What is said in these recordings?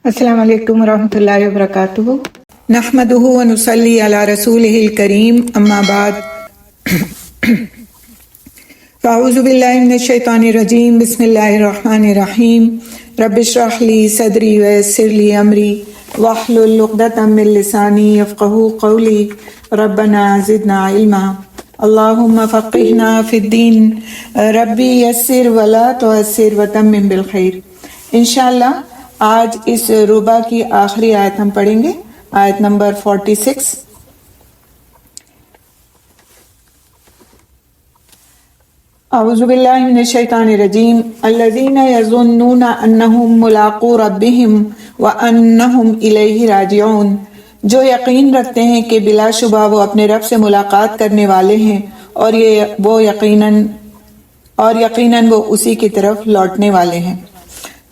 السلام علیکم ورحمۃ اللہ وبرکاتہ۔ نحمدہ و نصلی علی رسولہ الکریم، اما بعد فاعوذ باللہ من الشیطان الرجیم، بسم اللہ الرحمن الرحیم۔ رب اشرح لی صدری ویسر لی امری واحلل عقدۃ من لسانی یفقہوا قولی، ربنا زدنا علما، اللہم فقہنا فی الدین، ربی یسر ولا تعسر وتمم بالخیر۔ انشاءاللہ آج اس ربع کی آخری آیت ہم پڑھیں گے، آیت نمبر 46۔ اعوذ باللہ من الشیطان الرجیم، الذین یظنون انہم ملاقو ربہم وانہم الیہ راجعون، جو یقین رکھتے ہیں کہ بلا شبہ وہ اپنے رب سے ملاقات کرنے والے ہیں اور یقیناً وہ اسی کی طرف لوٹنے والے ہیں۔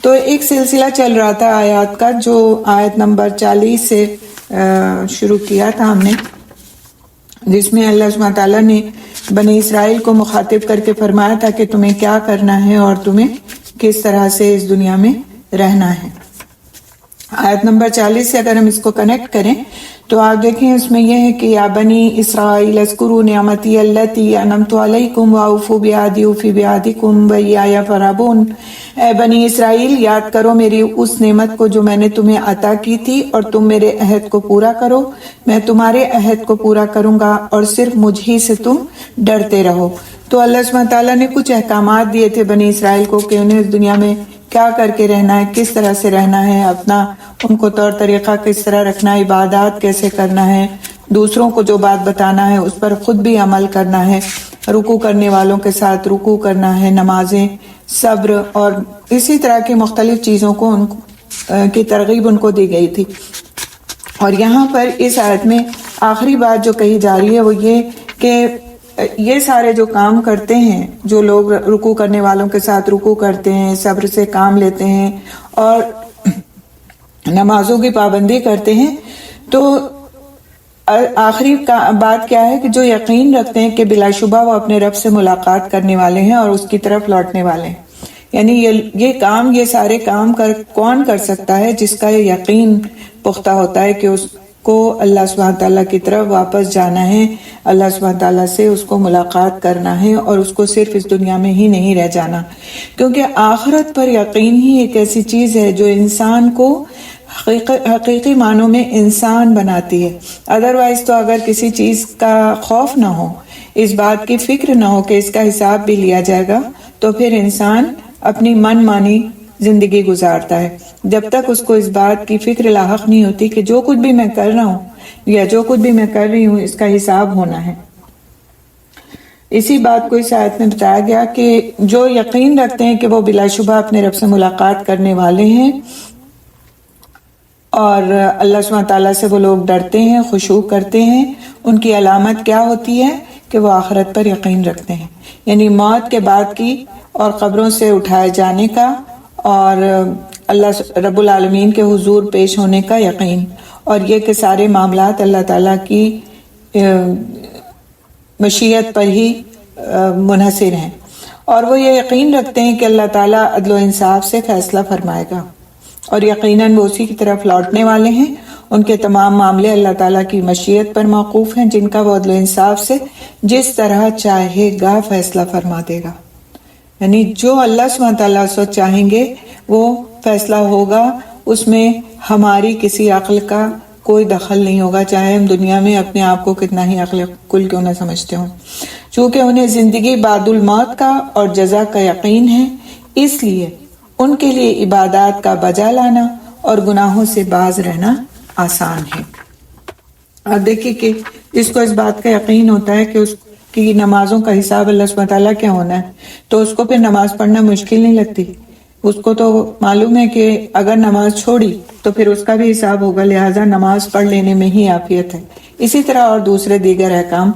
تو ایک سلسلہ چل رہا تھا آیات کا، جو آیت نمبر 40 سے شروع کیا تھا ہم نے، جس میں اللہ سبحانہ تعالیٰ نے بنی اسرائیل کو مخاطب کر کے فرمایا تھا کہ تمہیں کیا کرنا ہے اور تمہیں کس طرح سے اس دنیا میں رہنا ہے۔ آیت نمبر 40 سے اگر ہم اس کو کنیکٹ کریں تو آپ دیکھیں اس میں یہ ہے کہ یا بنی اسرائیل اذکروا نعمتی التی انعمت علیکم واوفوا بعہدی اوفی بعہدکم وایایا فارہبون، اے بنی اسرائیل یاد کرو میری اس نعمت کو جو میں نے تمہیں عطا کی تھی، اور تم میرے عہد کو پورا کرو، میں تمہارے عہد کو پورا کروں گا، اور صرف مجھ ہی سے تم ڈرتے رہو۔ تو اللہ سبحانہ تعالیٰ نے کچھ احکامات دیے تھے بنی اسرائیل کو کہ انہیں اس دنیا میں کیا کر کے رہنا ہے، کس طرح سے رہنا ہے، اپنا ان کو طور طریقہ کس طرح رکھنا ہے، عبادات کیسے کرنا ہے، دوسروں کو جو بات بتانا ہے اس پر خود بھی عمل کرنا ہے، رکوع کرنے والوں کے ساتھ رکوع کرنا ہے، نمازیں، صبر اور اسی طرح کی مختلف چیزوں کو ان کی ترغیب ان کو دی گئی تھی۔ اور یہاں پر اس آیت میں آخری بات جو کہی جا رہی ہے وہ یہ کہ یہ سارے جو کام کرتے ہیں، جو لوگ رکوع کرنے والوں کے ساتھ رکوع کرتے ہیں، صبر سے کام لیتے ہیں اور نمازوں کی پابندی کرتے ہیں، تو آخری بات کیا ہے کہ جو یقین رکھتے ہیں کہ بلا شبہ وہ اپنے رب سے ملاقات کرنے والے ہیں اور اس کی طرف لوٹنے والے ہیں۔ یعنی یہ سارے کام کون کر سکتا ہے؟ جس کا یہ یقین پختہ ہوتا ہے کہ اس کو اللہ سبحانہ تعالیٰ کی طرف واپس جانا ہے، اللہ سبحانہ تعالیٰ سے اس کو ملاقات کرنا ہے، اور اس کو صرف اس دنیا میں ہی نہیں رہ جانا، کیونکہ آخرت پر یقین ہی ایک ایسی چیز ہے جو انسان کو حقیقی معنوں میں انسان بناتی ہے۔ ادروائز تو اگر کسی چیز کا خوف نہ ہو، اس بات کی فکر نہ ہو کہ اس کا حساب بھی لیا جائے گا، تو پھر انسان اپنی من مانی زندگی گزارتا ہے۔ جب تک اس کو اس بات کی فکر لاحق نہیں ہوتی کہ جو کچھ بھی میں کر رہا ہوں یا جو کچھ بھی میں کر رہی ہوں اس کا حساب ہونا ہے۔ اسی بات کو اس آیت میں بتایا گیا کہ جو یقین رکھتے ہیں کہ وہ بلا شبہ اپنے رب سے ملاقات کرنے والے ہیں، اور اللہ سبحانہ تعالیٰ سے وہ لوگ ڈرتے ہیں، خشوع کرتے ہیں، ان کی علامت کیا ہوتی ہے کہ وہ آخرت پر یقین رکھتے ہیں، یعنی موت کے بعد کی اور قبروں سے اٹھائے جانے کا اور اللہ رب العالمین کے حضور پیش ہونے کا یقین، اور یہ کہ سارے معاملات اللہ تعالیٰ کی مشیت پر ہی منحصر ہیں، اور وہ یہ یقین رکھتے ہیں کہ اللہ تعالیٰ عدل و انصاف سے فیصلہ فرمائے گا، اور یقیناً وہ اسی کی طرف لوٹنے والے ہیں۔ ان کے تمام معاملے اللہ تعالیٰ کی مشیت پر موقوف ہیں، جن کا وہ عدل و انصاف سے جس طرح چاہے گا فیصلہ فرما دے گا۔ یعنی جو اللہ سبحانہ تعالیٰ سے چاہیں گے وہ فیصلہ ہوگا، اس میں ہماری کسی عقل کا کوئی دخل نہیں ہوگا، چاہے ہم دنیا میں اپنے آپ کو کتنا ہی عقل کل کیوں نہ سمجھتے ہوں۔ چونکہ انہیں زندگی بعد الموت کا اور جزا کا یقین ہے، اس لیے ان کے لیے عبادات کا بجا لانا اور گناہوں سے باز رہنا آسان ہے۔ اب دیکھیے کہ اس کو اس بات کا یقین ہوتا ہے کہ اس کی نمازوں کا حساب اللہ سبحانہ تعالیٰ کیا ہونا ہے، تو اس کو پھر نماز پڑھنا مشکل نہیں لگتی۔ اس کو تو معلوم ہے کہ اگر نماز چھوڑی تو پھر اس کا بھی حساب ہوگا، لہٰذا نماز پڑھ لینے میں ہی عافیت ہے۔ اسی طرح اور دوسرے دیگر احکام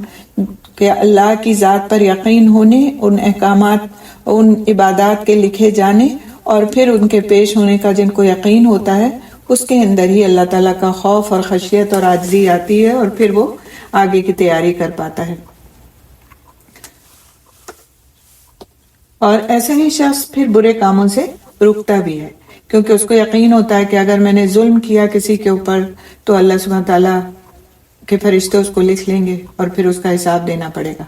کہ اللہ کی ذات پر یقین ہونے، ان احکامات، ان عبادات کے لکھے جانے اور پھر ان کے پیش ہونے کا جن کو یقین ہوتا ہے، اس کے اندر ہی اللہ تعالیٰ کا خوف اور خشیت اور عاجزی آتی ہے، اور پھر وہ آگے کی تیاری کر پاتا ہے۔ اور ایسا ہی شخص پھر برے کاموں سے رکتا بھی ہے، کیونکہ اس کو یقین ہوتا ہے کہ اگر میں نے ظلم کیا کسی کے اوپر تو اللہ سبحانہ تعالیٰ کے فرشتے اس کو لکھ لیں گے اور پھر اس کا حساب دینا پڑے گا۔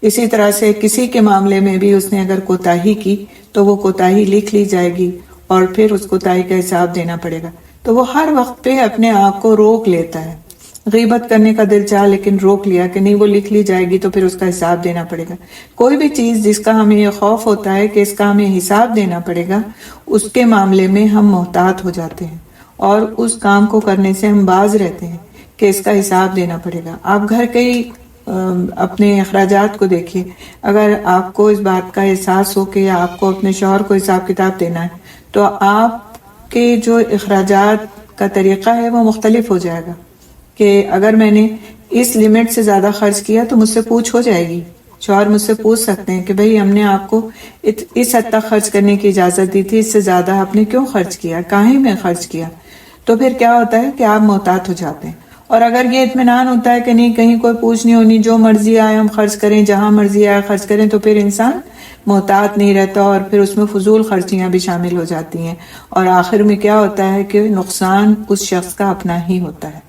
اسی طرح سے کسی کے معاملے میں بھی اس نے اگر کوتاہی کی تو وہ کوتاہی لکھ لی جائے گی اور پھر اس کوتاہی کا حساب دینا پڑے گا۔ تو وہ ہر وقت پہ اپنے آپ کو روک لیتا ہے، غیبت کرنے کا دل چاہ لیکن روک لیا کہ نہیں وہ لکھ لی جائے گی تو پھر اس کا حساب دینا پڑے گا۔ کوئی بھی چیز جس کا ہمیں یہ خوف ہوتا ہے کہ اس کا ہمیں حساب دینا پڑے گا، اس کے معاملے میں ہم محتاط ہو جاتے ہیں اور اس کام کو کرنے سے ہم باز رہتے ہیں کہ اس کا حساب دینا پڑے گا۔ آپ گھر کے ہی اپنے اخراجات کو دیکھیے، اگر آپ کو اس بات کا احساس ہو کہ آپ کو اپنے شوہر کو حساب کتاب دینا ہے تو آپ کے جو اخراجات کا طریقہ ہے وہ مختلف ہو جائے گا کہ اگر میں نے اس لمٹ سے زیادہ خرچ کیا تو مجھ سے پوچھ ہو جائے گی، شوہر مجھ سے پوچھ سکتے ہیں کہ بھئی ہم نے آپ کو اس حد تک خرچ کرنے کی اجازت دی تھی، اس سے زیادہ آپ نے کیوں خرچ کیا، کاہیں میں خرچ کیا؟ تو پھر کیا ہوتا ہے کہ آپ محتاط ہو جاتے ہیں۔ اور اگر یہ اطمینان ہوتا ہے کہ نہیں کہیں کوئی پوچھ نہیں ہونی، جو مرضی آئے ہم خرچ کریں، جہاں مرضی آئے خرچ کریں، تو پھر انسان محتاط نہیں رہتا اور پھر اس میں فضول خرچیاں بھی شامل ہو جاتی ہیں، اور آخر میں کیا ہوتا ہے کہ نقصان اس شخص کا اپنا ہی ہوتا ہے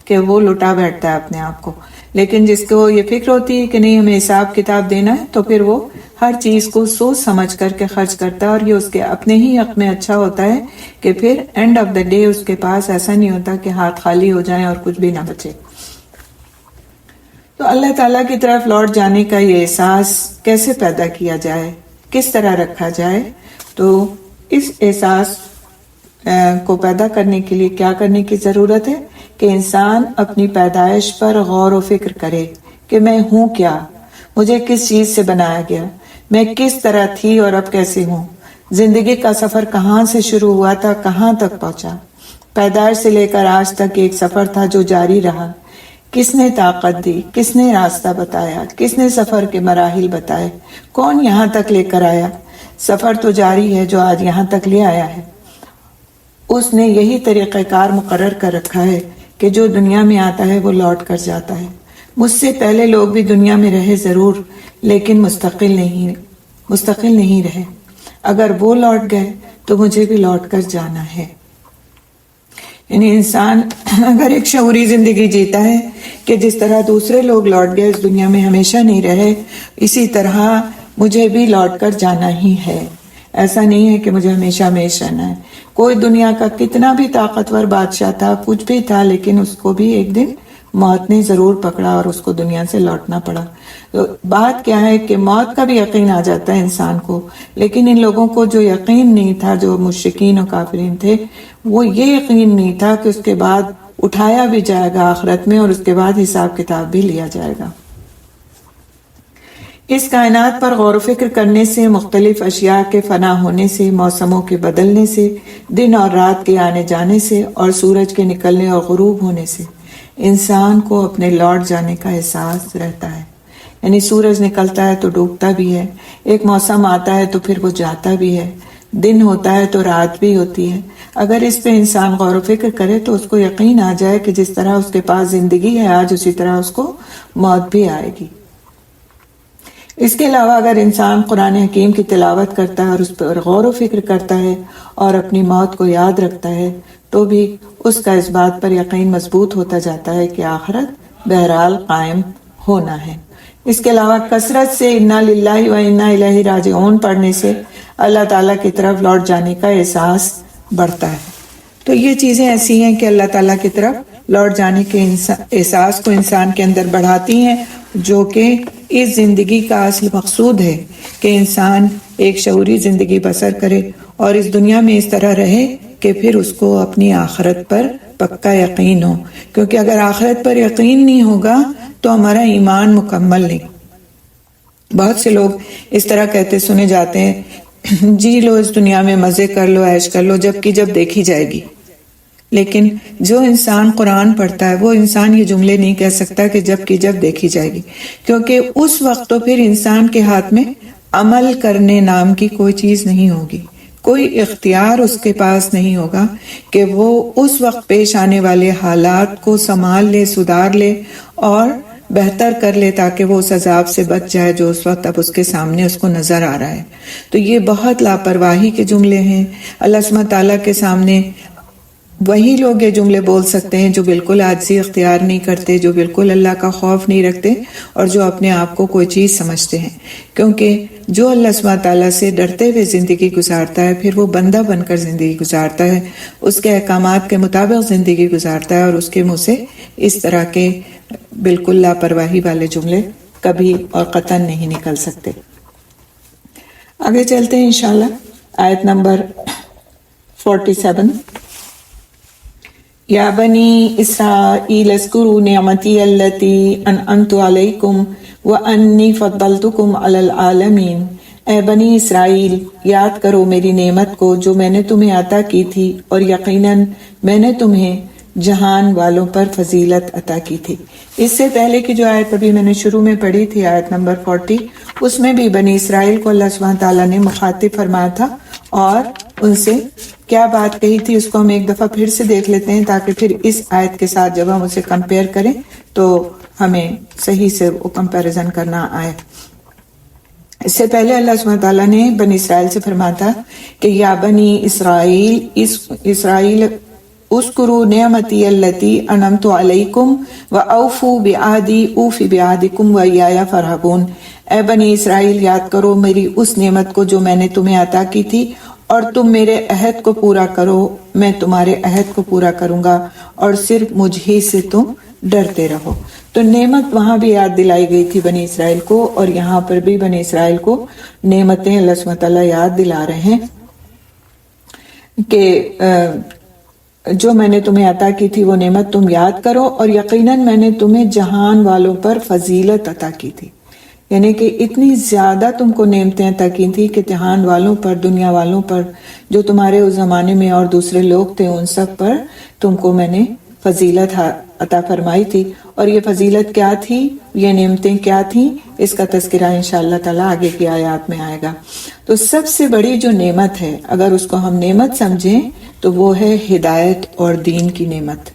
کہ وہ لٹا بیٹھتا ہے اپنے آپ کو۔ لیکن جس کو یہ فکر ہوتی ہے کہ نہیں ہمیں حساب کتاب دینا ہے تو پھر وہ ہر چیز کو سوچ سمجھ کر کے خرچ کرتا ہے، اور یہ اس کے اپنے ہی حق میں اچھا ہوتا ہے کہ پھر اینڈ آف دا ڈے اس کے پاس ایسا نہیں ہوتا کہ ہاتھ خالی ہو جائیں اور کچھ بھی نہ بچے۔ تو اللہ تعالیٰ کی طرف لوٹ جانے کا یہ احساس کیسے پیدا کیا جائے، کس طرح رکھا جائے؟ تو اس احساس کو پیدا کرنے کے لیے کیا کرنے کی ضرورت ہے کہ انسان اپنی پیدائش پر غور و فکر کرے کہ میں ہوں کیا، مجھے کس چیز سے بنایا گیا، میں کس طرح تھی اور اب کیسے ہوں، زندگی کا سفر کہاں سے شروع ہوا تھا کہاں تک پہنچا، پیدائش سے لے کر آج تک ایک سفر تھا جو جاری رہا، کس نے طاقت دی، کس نے راستہ بتایا، کس نے سفر کے مراحل بتائے، کون یہاں تک لے کر آیا، سفر تو جاری ہے جو آج یہاں تک لے آیا ہے۔ اس نے یہی طریقہ کار مقرر کر رکھا ہے کہ جو دنیا میں آتا ہے وہ لوٹ کر جاتا ہے۔ مجھ سے پہلے لوگ بھی دنیا میں رہے ضرور لیکن مستقل نہیں رہے، اگر وہ لوٹ گئے تو مجھے بھی لوٹ کر جانا ہے۔ یعنی انسان اگر ایک شعوری زندگی جیتا ہے کہ جس طرح دوسرے لوگ لوٹ گئے اس دنیا میں ہمیشہ نہیں رہے، اسی طرح مجھے بھی لوٹ کر جانا ہی ہے۔ ایسا نہیں ہے کہ مجھے ہمیشہ ہمیشہ رہنا ہے۔ کوئی دنیا کا کتنا بھی طاقتور بادشاہ تھا، کچھ بھی تھا، لیکن اس کو بھی ایک دن موت نے ضرور پکڑا اور اس کو دنیا سے لوٹنا پڑا۔ تو بات کیا ہے کہ موت کا بھی یقین آ جاتا ہے انسان کو، لیکن ان لوگوں کو جو یقین نہیں تھا، جو مشرکین و کافرین تھے، وہ یہ یقین نہیں تھا کہ اس کے بعد اٹھایا بھی جائے گا آخرت میں اور اس کے بعد حساب کتاب بھی لیا جائے گا۔ اس کائنات پر غور و فکر کرنے سے، مختلف اشیاء کے فنا ہونے سے، موسموں کے بدلنے سے، دن اور رات کے آنے جانے سے، اور سورج کے نکلنے اور غروب ہونے سے انسان کو اپنے لوٹ جانے کا احساس رہتا ہے۔ یعنی سورج نکلتا ہے تو ڈوبتا بھی ہے، ایک موسم آتا ہے تو پھر وہ جاتا بھی ہے، دن ہوتا ہے تو رات بھی ہوتی ہے۔ اگر اس پہ انسان غور و فکر کرے تو اس کو یقین آ جائے کہ جس طرح اس کے پاس زندگی ہے آج، اسی طرح اس کو موت بھی آئے گی۔ اس کے علاوہ اگر انسان قرآن حکیم کی تلاوت کرتا ہے اور اس پر غور و فکر کرتا ہے اور اپنی موت کو یاد رکھتا ہے تو بھی اس کا اس بات پر یقین مضبوط ہوتا جاتا ہے کہ آخرت بہرحال قائم ہونا ہے۔ اس کے علاوہ کثرت سے انا للہ و انا الیہ راجعون پڑھنے سے اللہ تعالیٰ کی طرف لوٹ جانے کا احساس بڑھتا ہے۔ تو یہ چیزیں ایسی ہیں کہ اللہ تعالیٰ کی طرف لوٹ جانے کے احساس کو انسان کے اندر بڑھاتی ہیں، جو کہ اس زندگی کا اصل مقصود ہے کہ انسان ایک شعوری زندگی بسر کرے اور اس دنیا میں اس طرح رہے کہ پھر اس کو اپنی آخرت پر پکا یقین ہو، کیونکہ اگر آخرت پر یقین نہیں ہوگا تو ہمارا ایمان مکمل نہیں۔ بہت سے لوگ اس طرح کہتے سنے جاتے ہیں، جی لو اس دنیا میں مزے کر لو، عیش کر لو، جب دیکھی جائے گی۔ لیکن جو انسان قرآن پڑھتا ہے وہ انسان یہ جملے نہیں کہہ سکتا کہ جب دیکھی جائے گی، کیونکہ اس وقت تو پھر انسان کے ہاتھ میں عمل کرنے نام کی کوئی چیز نہیں ہوگی، کوئی اختیار اس کے پاس نہیں ہوگا کہ وہ اس وقت پیش آنے والے حالات کو سنبھال لے، سدھار لے اور بہتر کر لے تاکہ وہ اس عذاب سے بچ جائے جو اس وقت اب اس کے سامنے اس کو نظر آ رہا ہے۔ تو یہ بہت لاپرواہی کے جملے ہیں۔ اللہ سبحانہ تعالیٰ کے سامنے وہی لوگ یہ جملے بول سکتے ہیں جو بالکل عاجزی اختیار نہیں کرتے، جو بالکل اللہ کا خوف نہیں رکھتے اور جو اپنے آپ کو کوئی چیز سمجھتے ہیں، کیونکہ جو اللہ سبحانہ تعالیٰ سے ڈرتے ہوئے زندگی گزارتا ہے پھر وہ بندہ بن کر زندگی گزارتا ہے، اس کے احکامات کے مطابق زندگی گزارتا ہے، اور اس کے منہ سے اس طرح کے بالکل لاپرواہی والے جملے کبھی اور قطعاً نہیں نکل سکتے۔ آگے چلتے ہیں انشاءاللہ آیت نمبر 47۔ یا بنی اسرائیل اذکروا نعمتی التی انعمت علیکم وانی فضلتکم علی العالمین۔ اے بنی اسرائیل، یاد کرو میری نعمت کو جو میں نے تمہیں عطا کی تھی، اور یقیناً میں نے تمہیں جہان والوں پر فضیلت عطا کی تھی۔ اس سے پہلے کی جو آیت ابھی میں نے شروع میں پڑھی تھی، آیت نمبر 40، اس میں بھی بنی اسرائیل کو اللہ سبحانہ تعالیٰ نے مخاطب فرمایا تھا اور ان سے کیا بات کہی تھی، اس کو ہم ایک دفعہ پھر سے دیکھ لیتے ہیں تاکہ پھر اس آیت کے ساتھ جب ہم اسے کمپیئر کریں تو ہمیں صحیح سے وہ کمپیریزن کرنا آئے۔ اس سے پہلے اللہ سبحانہ تعالیٰ نے بنی اسرائیل سے فرمایا تھا کہ یا بنی اسرائیل اذکروا نعمتی التی انعمت علیکم واوفوا بعہدی اوف بعہدکم وایایا فارہبون۔ اے بنی اسرائیل، یاد کرو میری اس نعمت کو جو میں نے تمہیں عطا کی تھی، اور تم میرے عہد کو پورا کرو، میں تمہارے عہد کو پورا کروں گا، اور صرف مجھ ہی سے تم ڈرتے رہو۔ تو نعمت وہاں بھی یاد دلائی گئی تھی بنی اسرائیل کو، اور یہاں پر بھی بنی اسرائیل کو نعمتیں اللہ سبحانہ تعالیٰ یاد دلا رہے ہیں کہ جو میں نے تمہیں عطا کی تھی وہ نعمت تم یاد کرو، اور یقیناً میں نے تمہیں جہان والوں پر فضیلت عطا کی تھی، یعنی کہ اتنی زیادہ تم کو نعمتیں عطا کی تھی کہ جہان والوں پر، دنیا والوں پر، جو تمہارے اس زمانے میں اور دوسرے لوگ تھے ان سب پر تم کو میں نے فضیلت عطا فرمائی تھی۔ اور یہ فضیلت کیا تھی، یہ نعمتیں کیا تھیں، اس کا تذکرہ انشاءاللہ تعالیٰ آگے کی آیات میں آئے گا۔ تو سب سے بڑی جو نعمت ہے، اگر اس کو ہم نعمت سمجھیں تو وہ ہے ہدایت اور دین کی نعمت۔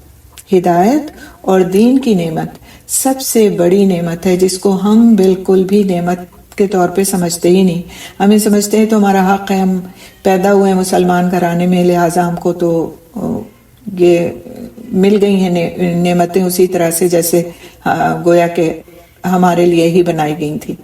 ہدایت اور دین کی نعمت سب سے بڑی نعمت ہے، جس کو ہم بالکل بھی نعمت کے طور پہ سمجھتے ہی نہیں۔ ہمیں سمجھتے ہیں تو ہمارا حق ہے، ہم پیدا ہوئے مسلمان گھرانے میں، لہٰذا ہم کو تو یہ مل گئی ہیں نعمتیں اسی طرح سے جیسے گویا کہ ہمارے لیے ہی بنائی گئی تھی۔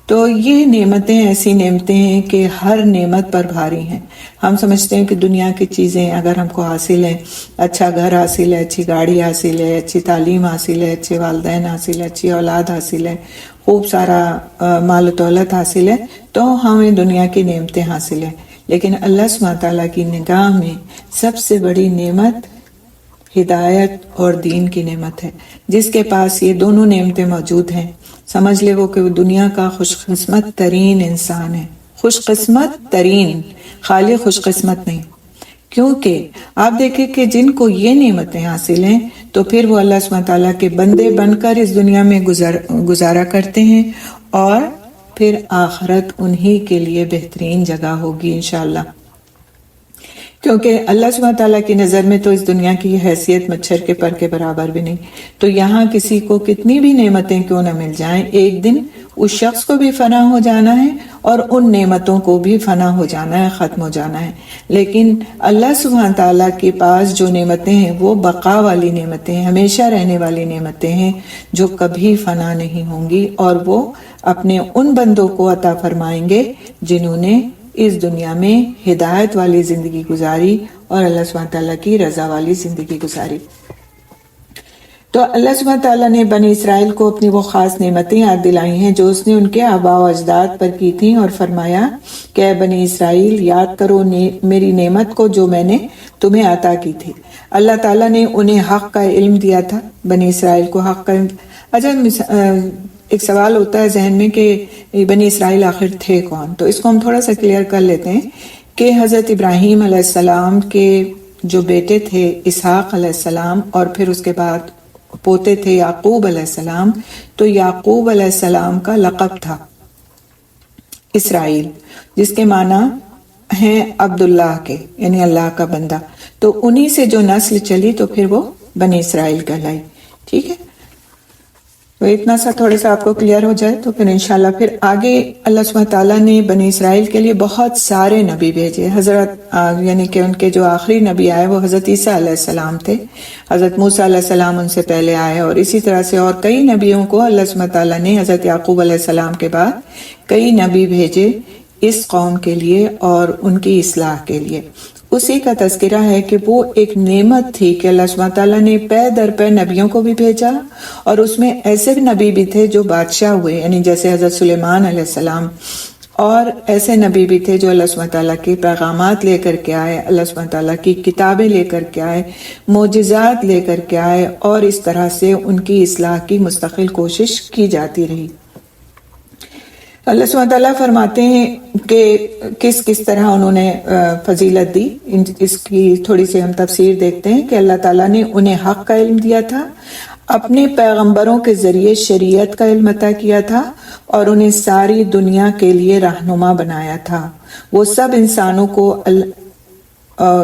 تو یہ نعمتیں ایسی نعمتیں ہیں کہ ہر نعمت پر بھاری ہیں۔ ہم سمجھتے ہیں کہ دنیا کی چیزیں اگر ہم کو حاصل ہیں، اچھا گھر حاصل ہے، اچھی گاڑی حاصل ہے، اچھی تعلیم حاصل ہے، اچھے والدین حاصل ہے، اچھی اولاد حاصل ہے، خوب سارا مال و دولت حاصل ہے، تو ہمیں دنیا کی نعمتیں حاصل ہیں۔ لیکن اللہ سبحانہ تعالیٰ کی نگاہ میں سب سے بڑی نعمت ہدایت اور دین کی نعمت ہے۔ جس کے پاس یہ دونوں نعمتیں موجود ہیں، سمجھ لے وہ کہ وہ دنیا کا خوش قسمت ترین انسان ہے۔ خوش قسمت ترین، خالی خوش قسمت نہیں، کیونکہ آپ دیکھیں کہ جن کو یہ نعمتیں حاصل ہیں تو پھر وہ اللہ سبحانہ تعالیٰ کے بندے بن کر اس دنیا میں گزارا کرتے ہیں، اور پھر آخرت انہی کے لیے بہترین جگہ ہوگی انشاءاللہ، کیونکہ اللہ سبحانہ تعالیٰ کی نظر میں تو اس دنیا کی حیثیت مچھر کے پر کے برابر بھی نہیں۔ تو یہاں کسی کو کتنی بھی نعمتیں کیوں نہ مل جائیں، ایک دن اس شخص کو بھی فنا ہو جانا ہے اور ان نعمتوں کو بھی فنا ہو جانا ہے، ختم ہو جانا ہے۔ لیکن اللہ سبحانہ تعالیٰ کے پاس جو نعمتیں ہیں وہ بقا والی نعمتیں ہیں، ہمیشہ رہنے والی نعمتیں ہیں جو کبھی فنا نہیں ہوں گی، اور وہ اپنے ان بندوں کو عطا فرمائیں گے جنہوں نے اس دنیا میں ہدایت والی زندگی گزاری اور اللہ سبحانہ تعالیٰ کی رضا والی زندگی گزاری۔ تو اللہ سبحانہ تعالیٰ نے بنی اسرائیل کو اپنی وہ خاص نعمتیں یاد دلائی ہیں جو اس نے ان کے آباء و اجداد پر کی تھیں، اور فرمایا کہ اے بنی اسرائیل، یاد کرو میری نعمت کو جو میں نے تمہیں عطا کی تھی۔ اللہ تعالیٰ نے انہیں حق کا علم دیا تھا، بنی اسرائیل کو حق کا علم۔ اچھا، ایک سوال ہوتا ہے ذہن میں کہ بنی اسرائیل آخر تھے کون؟ تو اس کو ہم تھوڑا سا کلیئر کر لیتے ہیں کہ حضرت ابراہیم علیہ السلام کے جو بیٹے تھے اسحاق علیہ السلام، اور پھر اس کے بعد پوتے تھے یعقوب علیہ السلام، تو یعقوب علیہ السلام کا لقب تھا اسرائیل، جس کے معنی ہیں عبداللہ کے، یعنی اللہ کا بندہ۔ تو انہی سے جو نسل چلی تو پھر وہ بنی اسرائیل کہلائی، ٹھیک ہے۔ تو اتنا سا تھوڑا سا آپ کو کلیئر ہو جائے تو پھر انشاءاللہ پھر آگے اللہ سبحانہ تعالیٰ نے بنی اسرائیل کے لیے بہت سارے نبی بھیجے. حضرت یعنی کہ ان کے جو آخری نبی آئے وہ حضرت عیسیٰ علیہ السلام تھے. حضرت موسیٰ علیہ السلام ان سے پہلے آئے، اور اسی طرح سے اور کئی نبیوں کو اللہ سبحانہ تعالیٰ نے حضرت یعقوب علیہ السلام کے بعد کئی نبی بھیجے اس قوم کے لیے اور ان کی اصلاح کے لیے. اسی کا تذکرہ ہے کہ وہ ایک نعمت تھی کہ اللہ سبحانہ تعالیٰ نے پے در پے نبیوں کو بھی بھیجا، اور اس میں ایسے نبی بھی تھے جو بادشاہ ہوئے، یعنی جیسے حضرت سلیمان علیہ السلام، اور ایسے نبی بھی تھے جو اللہ سبحانہ تعالیٰ کے پیغامات لے کر کے آئے، اللہ سبحانہ تعالیٰ کی کتابیں لے کر کے آئے، معجزات لے کر کے آئے، اور اس طرح سے ان کی اصلاح کی مستقل کوشش کی جاتی رہی. اللہ سبحانہ تعالیٰ فرماتے ہیں کہ کس طرح انہوں نے فضیلت دی. اس کی تھوڑی سی ہم تفسیر دیکھتے ہیں کہ اللہ تعالیٰ نے انہیں حق کا علم دیا تھا، اپنے پیغمبروں کے ذریعے شریعت کا علم عطا کیا تھا، اور انہیں ساری دنیا کے لیے رہنما بنایا تھا. وہ سب انسانوں کو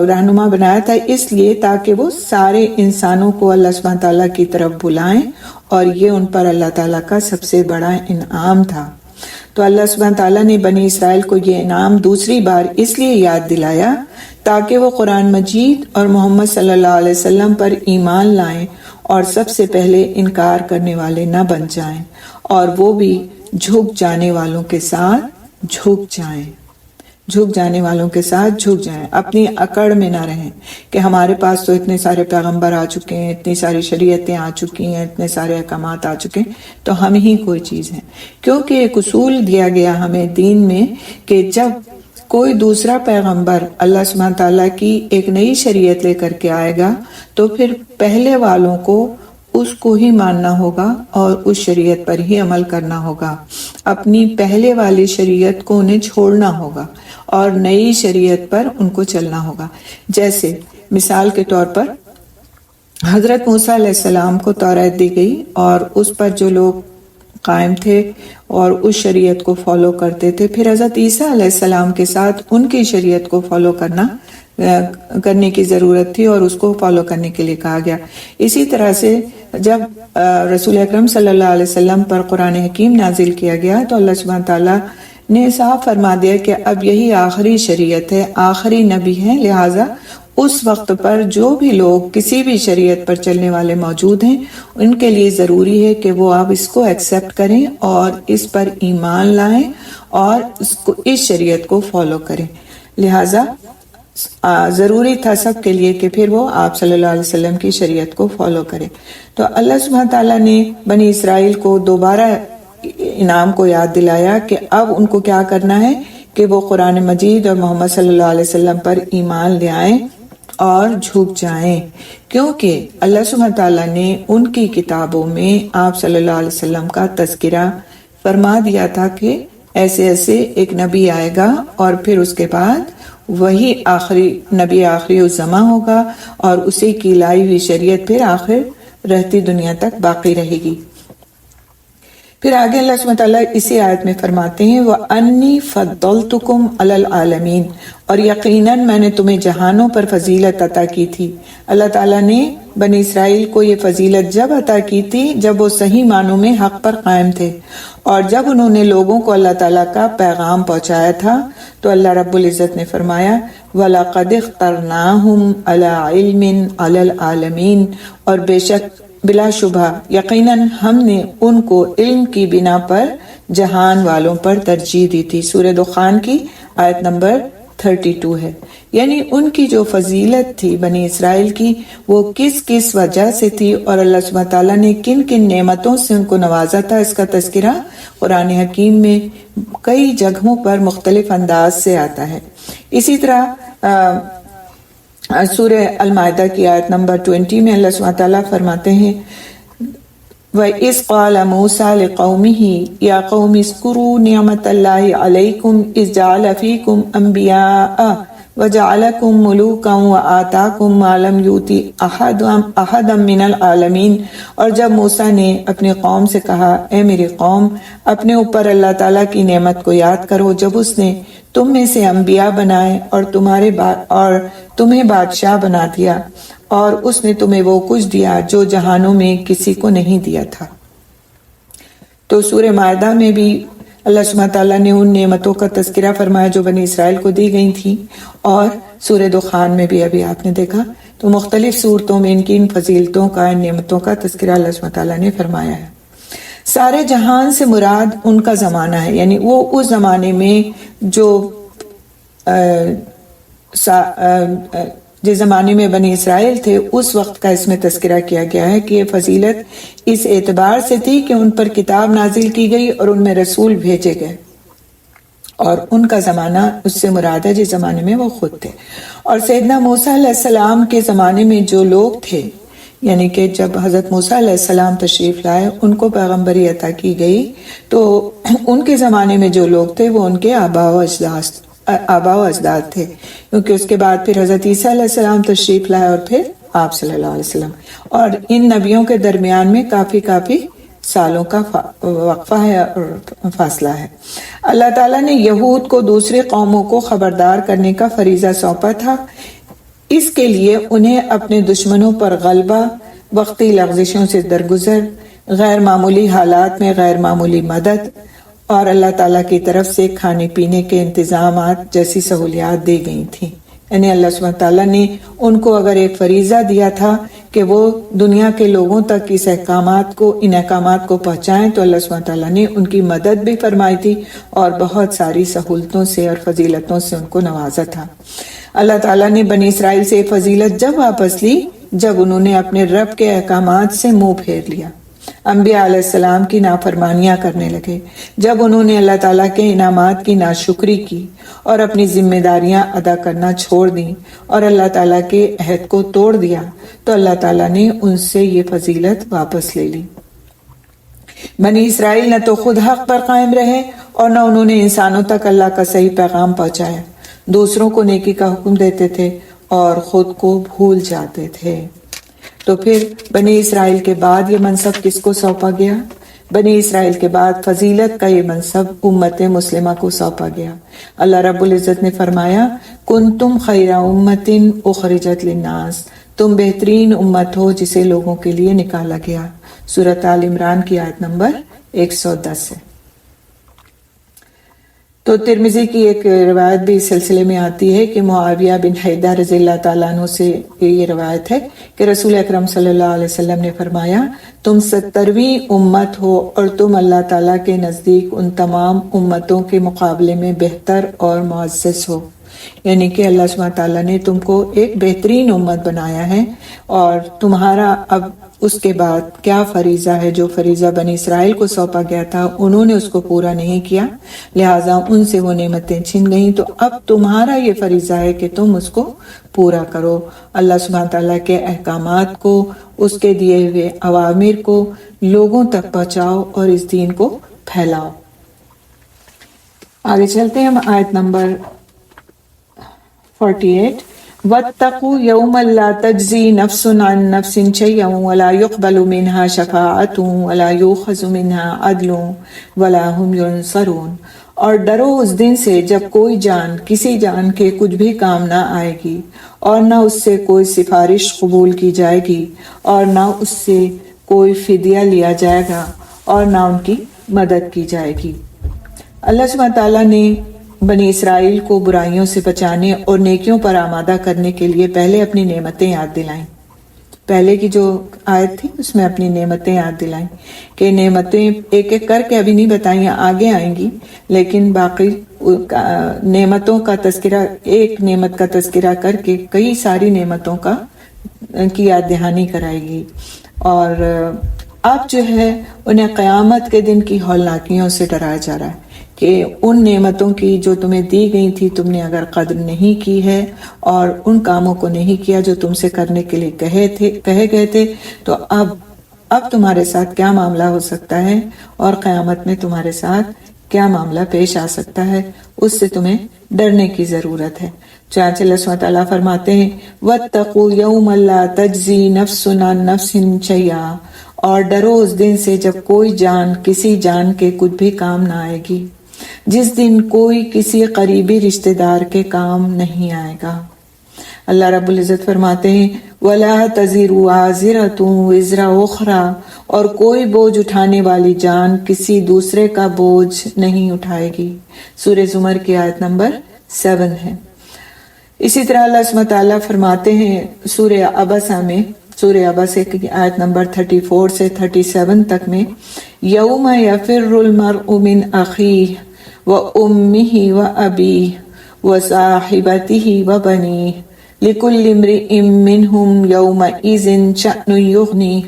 رہنما بنایا تھا اس لیے تاکہ وہ سارے انسانوں کو اللہ سبحانہ تعالیٰ کی طرف بلائیں، اور یہ ان پر اللہ تعالیٰ کا سب سے بڑا انعام تھا. تو اللہ سبحانہ تعالیٰ نے بنی اسرائیل کو یہ انعام دوسری بار اس لیے یاد دلایا تاکہ وہ قرآن مجید اور محمد صلی اللہ علیہ وسلم پر ایمان لائیں اور سب سے پہلے انکار کرنے والے نہ بن جائیں، اور وہ بھی جھک جانے والوں کے ساتھ جھک جائیں. اپنی اکڑ میں نہ رہیں کہ ہمارے پاس تو اتنے سارے پیغمبر آ چکے ہیں، اتنی ساری شریعتیں آ چکی ہیں، اتنے سارے احکامات آ چکے ہیں، تو ہم ہی کوئی چیز ہیں. کیونکہ ایک اصول دیا گیا ہمیں دین میں کہ جب کوئی دوسرا پیغمبر اللہ سبحانہ تعالیٰ کی ایک نئی شریعت لے کر کے آئے گا تو پھر پہلے والوں کو اس کو ہی ماننا ہوگا اور اس شریعت پر ہی عمل کرنا ہوگا. اپنی پہلے والی شریعت کو انہیں چھوڑنا ہوگا اور نئی شریعت پر ان کو چلنا ہوگا. جیسے مثال کے طور پر حضرت موسیٰ علیہ السلام کو تورات دی گئی، اور اس پر جو لوگ قائم تھے اور اس شریعت کو فالو کرتے تھے، پھر حضرت عیسیٰ علیہ السلام کے ساتھ ان کی شریعت کو فالو کرنے کی ضرورت تھی اور اس کو فالو کرنے کے لیے کہا گیا. اسی طرح سے جب رسول اکرم صلی اللہ علیہ وسلم پر قرآن حکیم نازل کیا گیا تو اللہ سبحانہ تعالیٰ نے صاف فرما دیا کہ اب یہی آخری شریعت ہے، آخری نبی ہیں، لہٰذا اس وقت پر جو بھی لوگ کسی بھی شریعت پر چلنے والے موجود ہیں ان کے لیے ضروری ہے کہ وہ اب اس کو ایکسیپٹ کریں اور اس پر ایمان لائیں اور اس شریعت کو فالو کریں. لہٰذا ضروری تھا سب کے لیے کہ پھر وہ آپ صلی اللہ علیہ وسلم کی شریعت کو فالو کریں. تو اللہ سبحانہ تعالیٰ نے بنی اسرائیل کو دوبارہ انعام کو یاد دلایا کہ اب ان کو کیا کرنا ہے کہ وہ قرآن مجید اور محمد صلی اللہ علیہ وسلم پر ایمان لے آئیں اور جھک جائیں، کیونکہ اللہ سبحانہ تعالیٰ نے ان کی کتابوں میں آپ صلی اللہ علیہ وسلم کا تذکرہ فرما دیا تھا کہ ایسے ایک نبی آئے گا اور پھر اس کے بعد وہی آخری نبی آخری الزماں ہوگا اور اسی کی لائی ہوئی شریعت پھر آخر رہتی دنیا تک باقی رہے گی. پھر آگے اللہ سبحانہ تعالیٰ اسی آیت میں فرماتے ہیں وَأَنِّي فَضَّلْتُكُمْ عَلَى الْعَالَمِينَ، اور یقیناً میں نے تمہیں جہانوں پر فضیلت عطا کی تھی. اللہ تعالیٰ نے بنی اسرائیل کو یہ فضیلت جب عطا کی تھی جب وہ صحیح معنوں میں حق پر قائم تھے، اور جب انہوں نے لوگوں کو اللہ تعالیٰ کا پیغام پہنچایا تھا تو اللہ رب العزت نے فرمایا وَلَقَدِ اخْتَرْنَاهُمْ عَلَى عِلْمٍ عَلَى الْعَالَمِينَ، اور بے شک بلا شبہ یقیناً ہم نے ان کو علم کی بنا پر جہان والوں پر ترجیح دی تھی. سورہ دخان کی آیت نمبر 32 ہے. یعنی ان کی جو فضیلت تھی بنی اسرائیل کی وہ کس وجہ سے تھی اور اللہ سبحانہ تعالیٰ نے کن نعمتوں سے ان کو نوازا تھا، اس کا تذکرہ قرآن حکیم میں کئی جگہوں پر مختلف انداز سے آتا ہے. اسی طرح سورہ المائدہ کی آیت نمبر 20 میں اللہ سبحانہ تعالیٰ فرماتے ہیں وَإِذْ قَالَ مُوسَىٰ لِقَوْمِهِ يَا قَوْمِ اذْكُرُوا نِعْمَةَ اللَّهِ عَلَيْكُمْ إِذْ جَعَلَ فِيكُمْ أَنْبِيَاءَ وَجَعَلَكُمْ مُلُوكًا وَآتَاكُمْ مَا لَمْ يُؤْتِ أَحَدًا مِّنَ الْعَالَمِينَ. اور جب موسیٰ نے اپنی قوم سے کہا اے میری قوم اپنے اوپر اللہ تعالیٰ کی نعمت کو یاد کرو جب اس نے تم میں سے انبیاء بنائے اور تمہیں بادشاہ بنا دیا اور اس نے تمہیں وہ کچھ دیا جو جہانوں میں کسی کو نہیں دیا تھا. تو سورہ مائدہ میں بھی اللہ سبحانہ تعالیٰ نے ان نعمتوں کا تذکرہ فرمایا جو بنی اسرائیل کو دی گئی تھیں، اور سورہ دخان میں بھی ابھی آپ نے دیکھا، تو مختلف صورتوں میں ان کی ان فضیلتوں کا، ان نعمتوں کا تذکرہ اللہ سبحانہ تعالیٰ نے فرمایا ہے۔ سارے جہان سے مراد ان کا زمانہ ہے، یعنی وہ اس زمانے میں جو جس زمانے میں بنی اسرائیل تھے اس وقت کا اس میں تذکرہ کیا گیا ہے کہ یہ فضیلت اس اعتبار سے تھی کہ ان پر کتاب نازل کی گئی اور ان میں رسول بھیجے گئے، اور ان کا زمانہ اس سے مراد ہے جس زمانے میں وہ خود تھے۔ اور سیدنا موسیٰ علیہ السلام کے زمانے میں جو لوگ تھے، یعنی کہ جب حضرت موسیٰ علیہ السلام تشریف لائے، ان کو پیغمبری عطا کی گئی، تو ان کے زمانے میں جو لوگ تھے وہ ان کے آباء و اجداد تھے، کیونکہ اس کے بعد پھر حضرت عیسیٰ علیہ السلام تشریف لائے اور پھر آپ صلی اللہ علیہ وسلم، اور ان نبیوں کے درمیان میں کافی سالوں کا وقفہ ہے اور فاصلہ ہے۔ اللہ تعالیٰ نے یہود کو دوسری قوموں کو خبردار کرنے کا فریضہ سونپا تھا، اس کے لیے انہیں اپنے دشمنوں پر غلبہ، وقتی لغزشوں سے درگزر، غیر معمولی حالات میں غیر معمولی مدد، اور اللہ تعالیٰ کی طرف سے کھانے پینے کے انتظامات جیسی سہولیات دی گئی تھیں۔ یعنی اللہ سبحانہ تعالیٰ نے ان کو اگر ایک فریضہ دیا تھا کہ وہ دنیا کے لوگوں تک ان احکامات کو پہنچائیں، تو اللہ سبحانہ تعالیٰ نے ان کی مدد بھی فرمائی تھی اور بہت ساری سہولتوں سے اور فضیلتوں سے ان کو نوازا تھا۔ اللہ تعالیٰ نے بنی اسرائیل سے یہ فضیلت جب واپس لی جب انہوں نے اپنے رب کے احکامات سے منہ پھیر لیا، انبیاء علیہ السلام کی نافرمانیاں کرنے لگے، جب انہوں نے اللہ تعالیٰ کے انعامات کی ناشکری کی اور اپنی ذمہ داریاں ادا کرنا چھوڑ دیں اور اللہ تعالیٰ کے عہد کو توڑ دیا، تو اللہ تعالیٰ نے ان سے یہ فضیلت واپس لے لی۔ بنی اسرائیل نہ تو خود حق پر قائم رہے اور نہ انہوں نے انسانوں تک اللہ کا صحیح پیغام پہنچایا، دوسروں کو نیکی کا حکم دیتے تھے اور خود کو بھول جاتے تھے۔ تو پھر بنی اسرائیل کے بعد یہ منصب کس کو سونپا گیا؟ بنی اسرائیل کے بعد فضیلت کا یہ منصب امت مسلمہ کو سونپا گیا۔ اللہ رب العزت نے فرمایا، کنتم خیر امت اخرجت للناس، تم بہترین امت ہو جسے لوگوں کے لیے نکالا گیا۔ سورۃ آل عمران کی آیت نمبر 110 ہے۔ تو ترمذی کی ایک روایت بھی اس سلسلے میں آتی ہے کہ معاویہ بن حیدہ رضی اللہ تعالیٰ عنہ سے یہ روایت ہے کہ رسول اکرم صلی اللہ علیہ وسلم نے فرمایا، تم 70ویں امت ہو اور تم اللہ تعالیٰ کے نزدیک ان تمام امتوں کے مقابلے میں بہتر اور معزز ہو۔ یعنی کہ اللہ سبحانہ تعالیٰ نے تم کو ایک بہترین امت بنایا ہے، اور تمہارا اب اس کے بعد کیا فریضہ ہے؟ جو فریضہ بنی اسرائیل کو سونپا گیا تھا انہوں نے اس کو پورا نہیں کیا، لہٰذا ان سے وہ نعمتیں چھن گئیں، تو اب تمہارا یہ فریضہ ہے کہ تم اس کو پورا کرو، اللہ سبحانہ تعالیٰ کے احکامات کو، اس کے دیے ہوئے اوامر کو لوگوں تک پہنچاؤ اور اس دین کو پھیلاؤ۔ آگے چلتے ہیں ہم آیت نمبر 48۔ وَاتَّقُوا يَوْمًا لَا تَجْزِي نَفْسٌ عَن نَفْسٍ شَيْئًا وَلَا يُقْبَلُ مِنْهَا شَفَاعَةٌ وَلَا يُؤْخَذُ مِنْهَا عَدْلٌ وَلَا هُمْ يُنصَرُونَ، اور ڈرو اس دن سے جب کوئی جان کسی جان کے کچھ بھی کام نہ آئے گی، اور نہ اس سے کوئی سفارش قبول کی جائے گی، اور نہ اس سے کوئی فدیہ لیا جائے گا، اور نہ ان کی مدد کی جائے گی۔ اللہ سبحانہ تعالیٰ نے بنی اسرائیل کو برائیوں سے بچانے اور نیکیوں پر آمادہ کرنے کے لیے پہلے اپنی نعمتیں یاد دلائیں۔ پہلے کی جو آیت تھی اس میں اپنی نعمتیں یاد دلائیں کہ نعمتیں ایک ایک کر کے ابھی نہیں بتائیں، آگے آئیں گی، لیکن باقی نعمتوں کا تذکرہ، ایک نعمت کا تذکرہ کر کے کئی ساری نعمتوں کی یاد دہانی کرائے گی۔ اور اب جو ہے انہیں قیامت کے دن کی ہولناکیوں سے ڈرایا جا رہا ہے کہ ان نعمتوں کی جو تمہیں دی گئی تھی تم نے اگر قدر نہیں کی ہے اور ان کاموں کو نہیں کیا جو تم سے کرنے کے لیے کہے گئے تھے، تو اب تمہارے ساتھ کیا معاملہ ہو سکتا ہے اور قیامت میں تمہارے ساتھ کیا معاملہ پیش آ سکتا ہے، اس سے تمہیں ڈرنے کی ضرورت ہے۔ چنانچہ اللہ سبحانہ تعالیٰ فرماتے ہیں، وَاتَّقُوا يَوْمًا لَا تَجْزِي نَفْسٌ عَن نَفْسٍ شَيْئًا، اور ڈرو اس دن سے جب کوئی جان کسی جان کے کچھ بھی کام نہ آئے گی، جس دن کوئی کسی قریبی رشتہ دار کے کام نہیں آئے گا۔ اللہ رب العزت فرماتے ہیں، ولا تزر وازرۃ وزر اخرى، اور کوئی بوجھ اٹھانے والی جان کسی دوسرے کا بوجھ نہیں اٹھائے گی۔ سورہ زمر کی آیت نمبر 7 ہے۔ اسی طرح اللہ سبحانہ تعالیٰ فرماتے ہیں سورہ عبسہ میں، سورہ عبسہ کی آیت نمبر 34 سے 37 تک میں، یوم یفر المرء من اخیہ وامہ وابیہ وصاحبتہ وبنیہ لکل امرئ منہم یومئذ شأن یغنیہ۔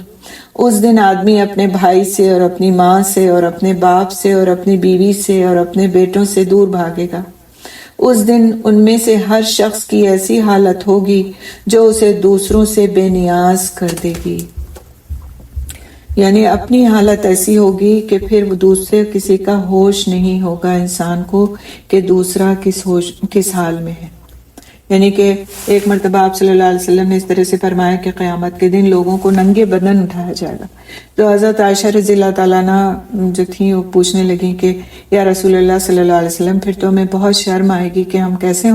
اس دن آدمی اپنے بھائی سے اور اپنی ماں سے اور اپنے باپ سے اور اپنی بیوی سے اور اپنے بیٹوں سے دور بھاگے گا۔ اس دن ان میں سے ہر شخص کی ایسی حالت ہوگی جو اسے دوسروں سے بے نیاز کر دے گی، یعنی اپنی حالت ایسی ہوگی کہ پھر وہ دوسرے کسی کا ہوش نہیں ہوگا انسان کو کہ دوسرا کس حال میں ہے۔ یعنی کہ ایک مرتبہ آپ صلی اللہ علیہ وسلم نے اس طرح سے فرمایا کہ قیامت کے دن لوگوں کو ننگے بدن اٹھایا جائے گا۔ تو حضرت عائشہ رضی اللہ تعالیٰ عنہ جو تھیں وہ پوچھنے لگیں کہ یا رسول اللہ صلی اللہ علیہ وسلم، پھر تو ہمیں بہت شرم آئے گی کہ ہم کیسے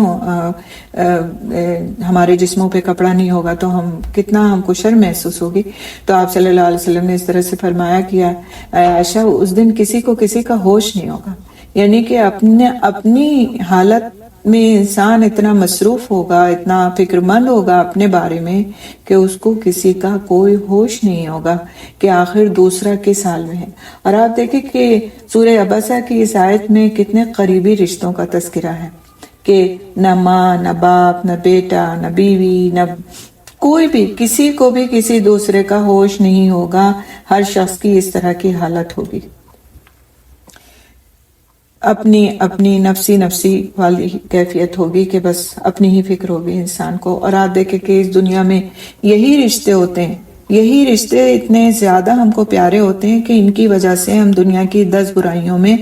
ہمارے جسموں پہ کپڑا نہیں ہوگا تو کتنا ہم کو شرم محسوس ہوگی۔ تو آپ صلی اللہ علیہ وسلم نے اس طرح سے فرمایا کہ عائشہ، اس دن کسی کو کسی کا ہوش نہیں ہوگا، یعنی کہ اپنی حالت میں انسان اتنا مصروف ہوگا، اتنا فکر مند ہوگا اپنے بارے میں کہ اس کو کسی کا کوئی ہوش نہیں ہوگا کہ آخر دوسرا کس حال میں ہے۔ اور آپ دیکھیں کہ سورہ عبسہ کی اس آیت میں کتنے قریبی رشتوں کا تذکرہ ہے کہ نہ ماں، نہ باپ، نہ بیٹا، نہ بیوی، نہ کوئی بھی، کسی کو بھی کسی دوسرے کا ہوش نہیں ہوگا، ہر شخص کی اس طرح کی حالت ہوگی، اپنی نفسی والی کیفیت ہوگی کہ بس اپنی ہی فکر ہوگی انسان کو۔ اور آپ دیکھیں کہ اس دنیا میں یہی رشتے ہوتے ہیں، یہی رشتے اتنے زیادہ ہم کو پیارے ہوتے ہیں کہ ان کی وجہ سے ہم دنیا کی 10 برائیوں میں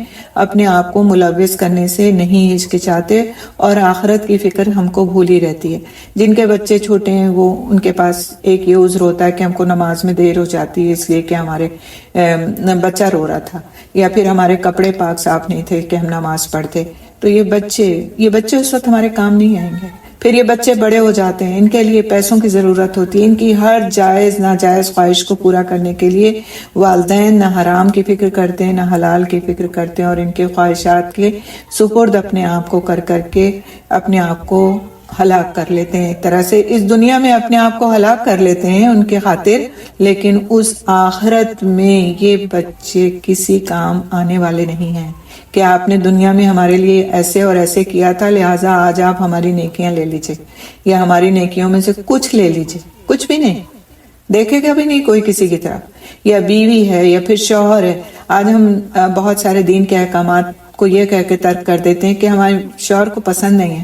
اپنے آپ کو ملوث کرنے سے نہیں ہچکچاتے اور آخرت کی فکر ہم کو بھولی رہتی ہے۔ جن کے بچے چھوٹے ہیں وہ ان کے پاس ایک یہ عذر ہوتا ہے کہ ہم کو نماز میں دیر ہو جاتی ہے اس لیے کہ ہمارے بچہ رو رہا تھا، یا پھر ہمارے کپڑے پاک صاف نہیں تھے کہ ہم نماز پڑھتے۔ تو یہ بچے اس وقت ہمارے کام نہیں آئیں گے۔ پھر یہ بچے بڑے ہو جاتے ہیں، ان کے لیے پیسوں کی ضرورت ہوتی ہے، ان کی ہر جائز ناجائز خواہش کو پورا کرنے کے لیے والدین نہ حرام کی فکر کرتے ہیں نہ حلال کی فکر کرتے ہیں، اور ان کے خواہشات کے سپرد اپنے آپ کو کر کے اپنے آپ کو ہلاک کر لیتے ہیں۔ ایک طرح سے اس دنیا میں اپنے آپ کو ہلاک کر لیتے ہیں ان کے خاطر، لیکن اس آخرت میں یہ بچے کسی کام آنے والے نہیں ہیں کہ آپ نے دنیا میں ہمارے لیے ایسے اور ایسے کیا تھا، لہٰذا آج آپ ہماری نیکیاں لے لیجئے، یا ہماری نیکیوں میں سے کچھ لے لیجئے۔ کچھ بھی نہیں دیکھے گا بھی نہیں کوئی کسی کی طرف، یا بیوی ہے یا پھر شوہر ہے۔ آج ہم بہت سارے دین کے احکامات کو یہ کہہ کے ترک کر دیتے ہیں کہ ہمارے شوہر کو پسند نہیں ہے،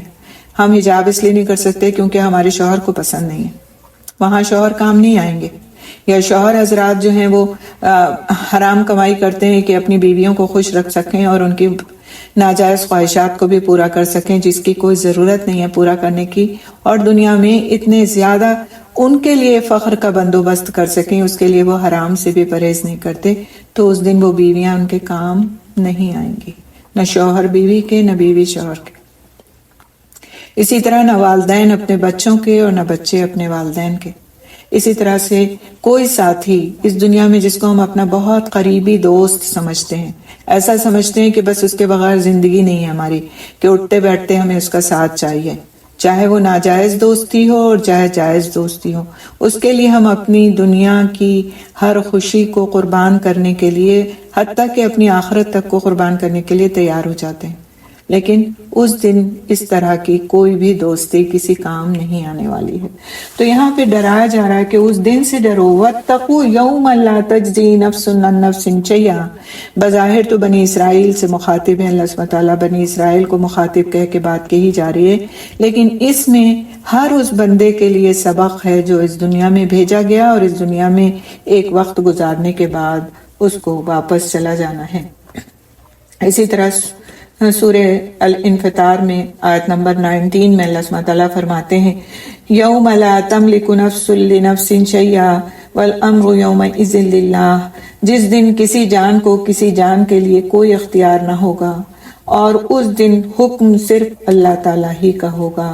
ہم حجاب اس لیے نہیں کر سکتے کیونکہ ہمارے شوہر کو پسند نہیں ہے، وہاں شوہر کام نہیں آئیں گے۔ یا شوہر حضرات جو ہیں وہ حرام کمائی کرتے ہیں کہ اپنی بیویوں کو خوش رکھ سکیں اور ان کی ناجائز خواہشات کو بھی پورا کر سکیں جس کی کوئی ضرورت نہیں ہے پورا کرنے کی، اور دنیا میں اتنے زیادہ ان کے لیے فخر کا بندوبست کر سکیں، اس کے لیے وہ حرام سے بھی پرہیز نہیں کرتے، تو اس دن وہ بیویاں ان کے کام نہیں آئیں گی، نہ شوہر بیوی کے نہ بیوی شوہر کے۔ اسی طرح نہ والدین اپنے بچوں کے اور نہ بچے اپنے والدین کے۔ اسی طرح سے کوئی ساتھی اس دنیا میں جس کو ہم اپنا بہت قریبی دوست سمجھتے ہیں، ایسا سمجھتے ہیں کہ بس اس کے بغیر زندگی نہیں ہے ہماری، کہ اٹھتے بیٹھتے ہمیں اس کا ساتھ چاہیے، چاہے وہ ناجائز دوستی ہو اور چاہے جائز دوستی ہو، اس کے لیے ہم اپنی دنیا کی ہر خوشی کو قربان کرنے کے لیے، حتیٰ کہ اپنی آخرت تک کو قربان کرنے کے لیے تیار ہو جاتے ہیں۔ لیکن اس دن اس طرح کی کوئی بھی دوستی کسی کام نہیں آنے والی ہے۔ تو یہاں پہ ڈرایا جا رہا ہے کہ اس دن سے ڈرو، وَاتَّقُوا يَوْمًا لَا تَجْزِي نَفْسٌ عَن نَفْسٍ شَيْئًا۔ بظاہر تو بنی اسرائیل سے مخاطب ہے اللہ سبحانہ تعالیٰ، بنی اسرائیل کو مخاطب کہہ کے بات کہی جا رہی ہے، لیکن اس میں ہر اس بندے کے لیے سبق ہے جو اس دنیا میں بھیجا گیا اور اس دنیا میں ایک وقت گزارنے کے بعد اس کو واپس چلا جانا ہے۔ اسی طرح سورہ الانفطار میں آیت نمبر 19 میں اللہ سبحانہ تعالیٰ فرماتے ہیں یوم لا تملک نفس لنفس شیئا والامر یومئذ للہ، جس دن کسی جان کو کسی جان کے لیے کوئی اختیار نہ ہوگا اور اس دن حکم صرف اللہ تعالیٰ ہی کا ہوگا۔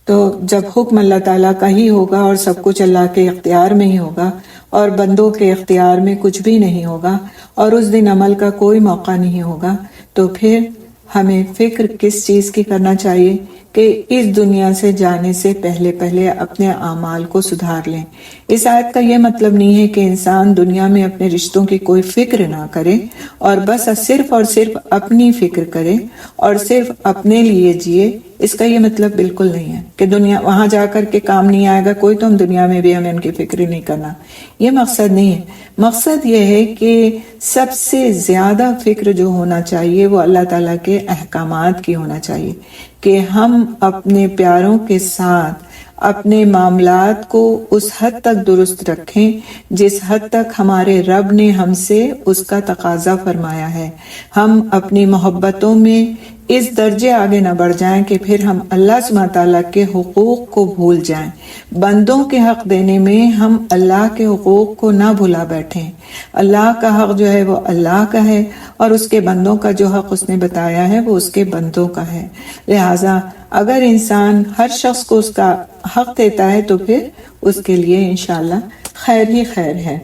تو جب حکم اللہ تعالیٰ کا ہی ہوگا اور سب کچھ اللہ کے اختیار میں ہی ہوگا اور بندوں کے اختیار میں کچھ بھی نہیں ہوگا اور اس دن عمل کا کوئی موقع نہیں ہوگا، تو پھر ہمیں فکر کس چیز کی کرنا چاہیے کہ اس دنیا سے جانے سے پہلے اپنے اعمال کو سدھار لیں۔ اس آیت کا یہ مطلب نہیں ہے کہ انسان دنیا میں اپنے رشتوں کی کوئی فکر نہ کرے اور بس صرف اور صرف اپنی فکر کرے اور صرف اپنے لیے جیے۔ اس کا یہ مطلب بالکل نہیں ہے کہ دنیا وہاں جا کر کے کام نہیں آئے گا کوئی، تو ہم دنیا میں بھی ہمیں ان کی فکر نہیں کرنا، یہ مقصد نہیں ہے۔ مقصد یہ ہے کہ سب سے زیادہ فکر جو ہونا چاہیے وہ اللہ تعالیٰ کے احکامات کی ہونا چاہیے، کہ ہم اپنے پیاروں کے ساتھ اپنے معاملات کو اس حد تک درست رکھیں جس حد تک ہمارے رب نے ہم سے اس کا تقاضا فرمایا ہے۔ ہم اپنی محبتوں میں اس درجے آگے نہ بڑھ جائیں کہ پھر ہم اللہ سبحانہ تعالیٰ کے حقوق کو بھول جائیں، بندوں کے حق دینے میں ہم اللہ کے حقوق کو نہ بھلا بیٹھیں۔ اللہ کا حق جو ہے وہ اللہ کا ہے اور اس کے بندوں کا جو حق اس نے بتایا ہے وہ اس کے بندوں کا ہے۔ لہٰذا اگر انسان ہر شخص کو اس کا حق دیتا ہے تو پھر اس کے لیے انشاءاللہ خیر ہی خیر ہے۔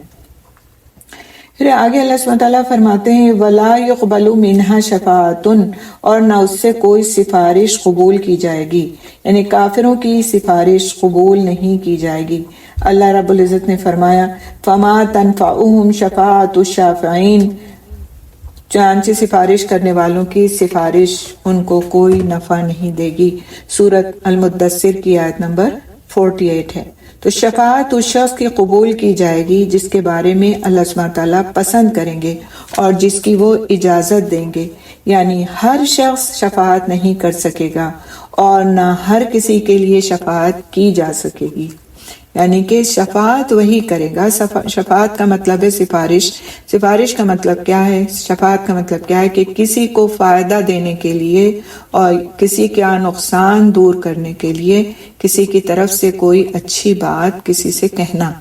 پھر آگے اللہ سبحانہ تعالیٰ فرماتے ہیں وَلَا يُقْبَلُ مِنْهَا شَفَاعَةٌ، اور نہ اس سے کوئی سفارش قبول کی جائے گی، یعنی کافروں کی سفارش قبول نہیں کی جائے گی۔ اللہ رب العزت نے فرمایا فَمَا تَنْفَعُهُمْ شَفَاعَةُ الشَّافِعِينَ، چنانچہ سفارش کرنے والوں کی سفارش ان کو کوئی نفع نہیں دے گی۔ سورۃ المدثر کی آیت نمبر 48 ہے۔ تو شفاعت اس شخص کی قبول کی جائے گی جس کے بارے میں اللہ سبحانہ تعالیٰ پسند کریں گے اور جس کی وہ اجازت دیں گے، یعنی ہر شخص شفاعت نہیں کر سکے گا اور نہ ہر کسی کے لیے شفاعت کی جا سکے گی، یعنی کہ شفاعت وہی کرے گا۔ شفاعت کا مطلب ہے سفارش۔ سفارش کا مطلب کیا ہے؟ شفاعت کا مطلب کیا ہے کہ کسی کو فائدہ دینے کے لیے اور کسی کا نقصان دور کرنے کے لیے کسی کی طرف سے کوئی اچھی بات کسی سے کہنا۔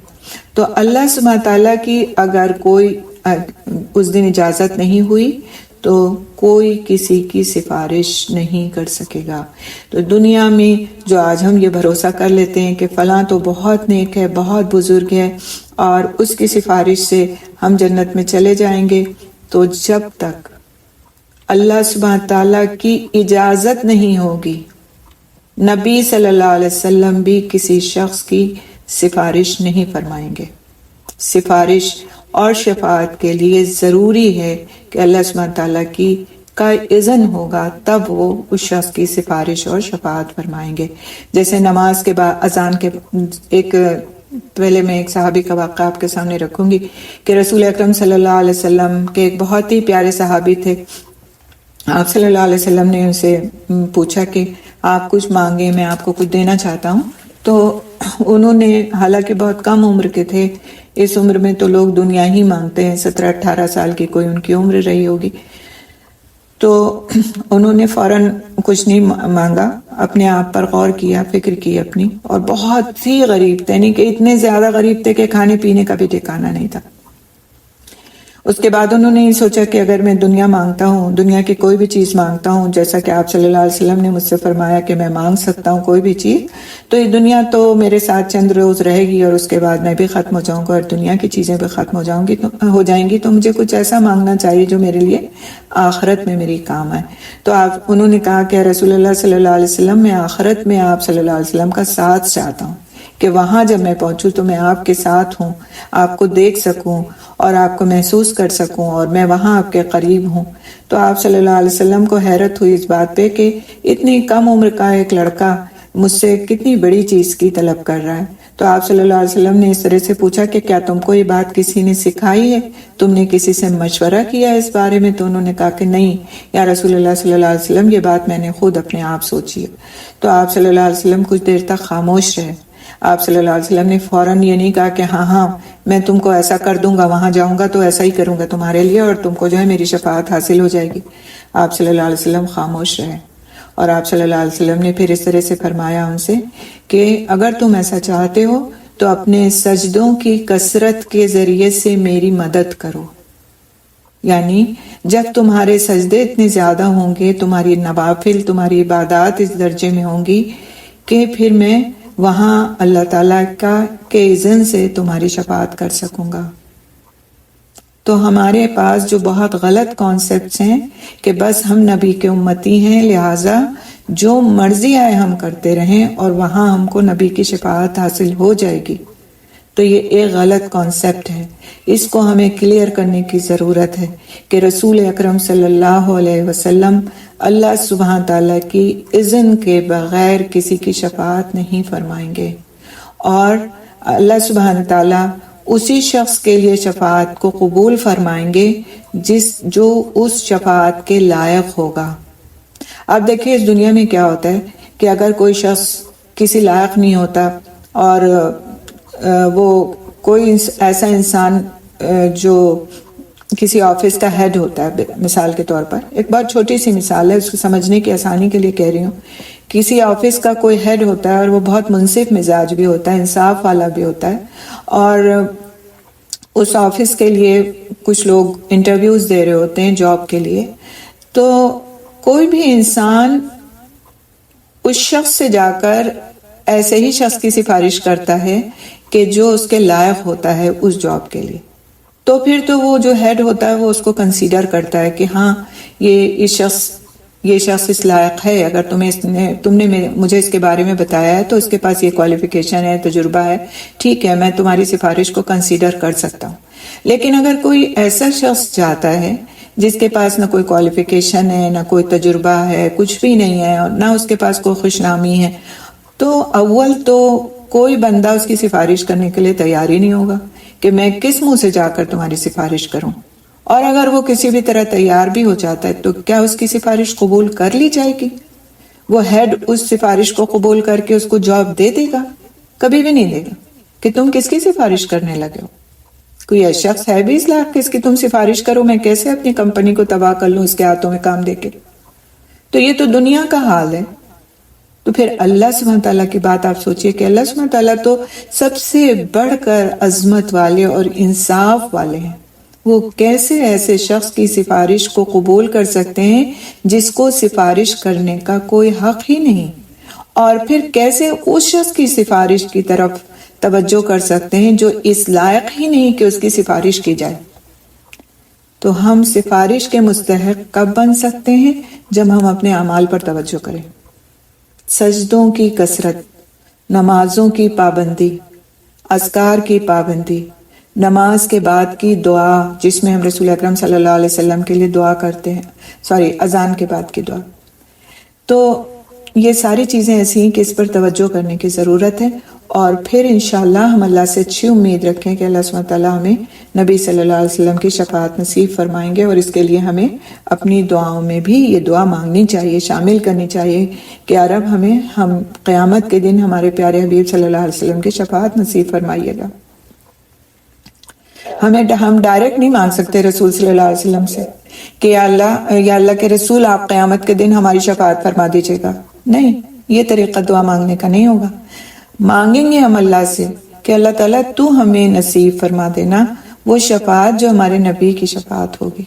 تو اللہ سبحانہ تعالیٰ کی اگر کوئی اس دن اجازت نہیں ہوئی تو کوئی کسی کی سفارش نہیں کر سکے گا۔ تو دنیا میں جو آج ہم یہ بھروسہ کر لیتے ہیں کہ فلاں تو بہت نیک ہے، بہت بزرگ ہے اور اس کی سفارش سے ہم جنت میں چلے جائیں گے، تو جب تک اللہ سبحانہ تعالیٰ کی اجازت نہیں ہوگی، نبی صلی اللہ علیہ وسلم بھی کسی شخص کی سفارش نہیں فرمائیں گے۔ سفارش اور شفاعت کے لیے ضروری ہے کہ اللہ سبحانہ تعالیٰ کا اذن ہوگا، تب وہ اس شخص کی سفارش اور شفاعت فرمائیں گے۔ جیسے نماز کے بعد اذان کے پہلے میں ایک صحابی کا واقعہ آپ کے سامنے رکھوں گی کہ رسول اکرم صلی اللہ علیہ وسلم کے ایک بہت ہی پیارے صحابی تھے۔ آپ صلی اللہ علیہ وسلم نے ان سے پوچھا کہ آپ کچھ مانگیں، میں آپ کو کچھ دینا چاہتا ہوں۔ تو انہوں نے، حالانکہ بہت کم عمر کے تھے، اس عمر میں تو لوگ دنیا ہی مانگتے ہیں، 17-18 سال کی کوئی ان کی عمر رہی ہوگی، تو انہوں نے فوراً کچھ نہیں مانگا، اپنے آپ پر غور کیا، فکر کی اپنی، اور بہت ہی غریب تھے، یعنی کہ اتنے زیادہ غریب تھے کہ کھانے پینے کا بھی ٹھکانہ نہیں تھا۔ اس کے بعد انہوں نے یہ سوچا کہ اگر میں دنیا مانگتا ہوں، دنیا کی کوئی بھی چیز مانگتا ہوں، جیسا کہ آپ صلی اللہ علیہ وسلم نے مجھ سے فرمایا کہ میں مانگ سکتا ہوں کوئی بھی چیز، تو یہ دنیا تو میرے ساتھ چند روز رہے گی اور اس کے بعد میں بھی ختم ہو جاؤں گا اور دنیا کی چیزیں بھی ختم ہو جائیں گی، تو مجھے کچھ ایسا مانگنا چاہیے جو میرے لیے آخرت میں میری کام آئے۔ تو انہوں نے کہا کہ رسول اللہ صلی اللہ علیہ وسلم، میں آخرت میں آپ صلی اللہ علیہ وسلم کا ساتھ چاہتا ہوں کہ وہاں جب میں پہنچوں تو میں آپ کے ساتھ ہوں، آپ کو دیکھ سکوں اور آپ کو محسوس کر سکوں اور میں وہاں آپ کے قریب ہوں۔ تو آپ صلی اللہ علیہ وسلم کو حیرت ہوئی اس بات پہ کہ اتنی کم عمر کا ایک لڑکا مجھ سے کتنی بڑی چیز کی طلب کر رہا ہے۔ تو آپ صلی اللہ علیہ وسلم نے اس طرح سے پوچھا کہ کیا تم کو یہ بات کسی نے سکھائی ہے؟ تم نے کسی سے مشورہ کیا اس بارے میں؟ تو انہوں نے کہا کہ نہیں یا رسول اللہ صلی اللہ علیہ وسلم، یہ بات میں نے خود اپنے آپ سوچی ہے۔ تو آپ صلی اللہ علیہ وسلم کچھ دیر تک خاموش رہے۔ آپ صلی اللہ علیہ وسلم نے فوراً یہ نہیں کہا کہ ہاں میں تم کو ایسا کر دوں گا، وہاں جاؤں گا تو ایسا ہی کروں گا تمہارے لیے اور تم کو جو ہے میری شفاعت حاصل ہو جائے گی۔ آپ صلی اللہ علیہ وسلم خاموش رہے اور آپ صلی اللہ علیہ وسلم نے پھر اس طرح سے فرمایا ان سے کہ اگر تم ایسا چاہتے ہو تو اپنے سجدوں کی کثرت کے ذریعے سے میری مدد کرو، یعنی جب تمہارے سجدے اتنے زیادہ ہوں گے، تمہاری نوافل، تمہاری عبادات اس درجے میں ہوں گی کہ پھر میں وہاں اللہ تعالیٰ کے اذن سے تمہاری شفاعت کر سکوں گا۔ تو ہمارے پاس جو بہت غلط کانسیپٹس ہیں کہ بس ہم نبی کے امتی ہیں، لہٰذا جو مرضی آئے ہم کرتے رہیں اور وہاں ہم کو نبی کی شفاعت حاصل ہو جائے گی، تو یہ ایک غلط کانسیپٹ ہے۔ اس کو ہمیں کلیئر کرنے کی ضرورت ہے کہ رسول اکرم صلی اللہ علیہ وسلم اللہ سبحانہ تعالیٰ کی اذن کے بغیر کسی کی شفاعت نہیں فرمائیں گے، اور اللہ سبحانہ تعالیٰ اسی شخص کے لیے شفاعت کو قبول فرمائیں گے جو اس شفاعت کے لائق ہوگا۔ اب دیکھیں اس دنیا میں کیا ہوتا ہے کہ اگر کوئی شخص کسی لائق نہیں ہوتا اور وہ کوئی ایسا انسان جو کسی آفس کا ہیڈ ہوتا ہے، مثال کے طور پر ایک بہت چھوٹی سی مثال ہے، اس کو سمجھنے کی آسانی کے لیے کہہ رہی ہوں، کسی آفس کا کوئی ہیڈ ہوتا ہے اور وہ بہت منصف مزاج بھی ہوتا ہے، انصاف والا بھی ہوتا ہے، اور اس آفس کے لیے کچھ لوگ انٹرویوز دے رہے ہوتے ہیں جاب کے لیے، تو کوئی بھی انسان اس شخص سے جا کر ایسے ہی شخص کی سفارش کرتا ہے کہ جو اس کے لائق ہوتا ہے اس جاب کے لیے، تو پھر تو وہ جو ہیڈ ہوتا ہے وہ اس کو کنسیڈر کرتا ہے کہ ہاں یہ شخص اس لائق ہے، اگر تم نے مجھے اس کے بارے میں بتایا ہے تو اس کے پاس یہ کوالیفیکیشن ہے، تجربہ ہے، ٹھیک ہے، میں تمہاری سفارش کو کنسیڈر کر سکتا ہوں۔ لیکن اگر کوئی ایسا شخص جاتا ہے جس کے پاس نہ کوئی کوالیفیکیشن ہے، نہ کوئی تجربہ ہے، کچھ بھی نہیں ہے، اور نہ اس کے پاس کوئی خوش نامی ہے، تو اول تو کوئی بندہ اس کی سفارش کرنے کے لیے تیار ہی نہیں ہوگا کہ میں کس منہ سے جا کر تمہاری سفارش کروں، اور اگر وہ کسی بھی طرح تیار بھی ہو جاتا ہے تو کیا اس کی سفارش قبول کر لی جائے گی؟ وہ ہیڈ اس سفارش کو قبول کر کے اس کو جاب دے دے گا؟ کبھی بھی نہیں دے گا کہ تم کس کی سفارش کرنے لگے ہو، کوئی ایسا شخص ہے بھی اس لائق کہ اس کی تم سفارش کرو، میں کیسے اپنی کمپنی کو تباہ کر لوں اس کے ہاتھوں میں کام دے کے؟ تو یہ تو دنیا کا حال ہے۔ تو پھر اللہ سبحانہ تعالیٰ کی بات آپ سوچئے کہ اللہ سبحانہ تعالیٰ تو سب سے بڑھ کر عظمت والے اور انصاف والے ہیں، وہ کیسے ایسے شخص کی سفارش کو قبول کر سکتے ہیں جس کو سفارش کرنے کا کوئی حق ہی نہیں، اور پھر کیسے اس شخص کی سفارش کی طرف توجہ کر سکتے ہیں جو اس لائق ہی نہیں کہ اس کی سفارش کی جائے۔ تو ہم سفارش کے مستحق کب بن سکتے ہیں؟ جب ہم اپنے اعمال پر توجہ کریں، سجدوں کی کثرت، نمازوں کی پابندی، اذکار کی پابندی، نماز کے بعد کی دعا جس میں ہم رسول اکرم صلی اللہ علیہ وسلم کے لیے دعا کرتے ہیں، اذان کے بعد کی دعا۔ تو یہ ساری چیزیں ایسی ہیں کہ اس پر توجہ کرنے کی ضرورت ہے، اور پھر انشاءاللہ ہم اللہ سے اچھی امید رکھیں کہ اللہ سبحانہ تعالیٰ ہمیں نبی صلی اللہ علیہ وسلم کی شفاعت نصیب فرمائیں گے، اور اس کے لیے ہمیں اپنی دعاؤں میں بھی یہ دعا مانگنی چاہیے، شامل کرنی چاہیے کہ یا رب ہم قیامت کے دن ہمارے پیارے حبیب صلی اللہ علیہ وسلم کی شفاعت نصیب فرمائیے گا۔ ہم ڈائریکٹ نہیں مانگ سکتے رسول صلی اللہ علیہ وسلم سے کہ یا اللہ کے رسول آپ قیامت کے دن ہماری شفاعت فرما دیجیے گا، نہیں، یہ طریقہ دعا مانگنے کا نہیں ہوگا۔ مانگیں گے ہم اللہ سے کہ اللہ تعالیٰ تو ہمیں نصیب فرما دینا وہ شفاعت جو ہمارے نبی کی شفاعت ہوگی۔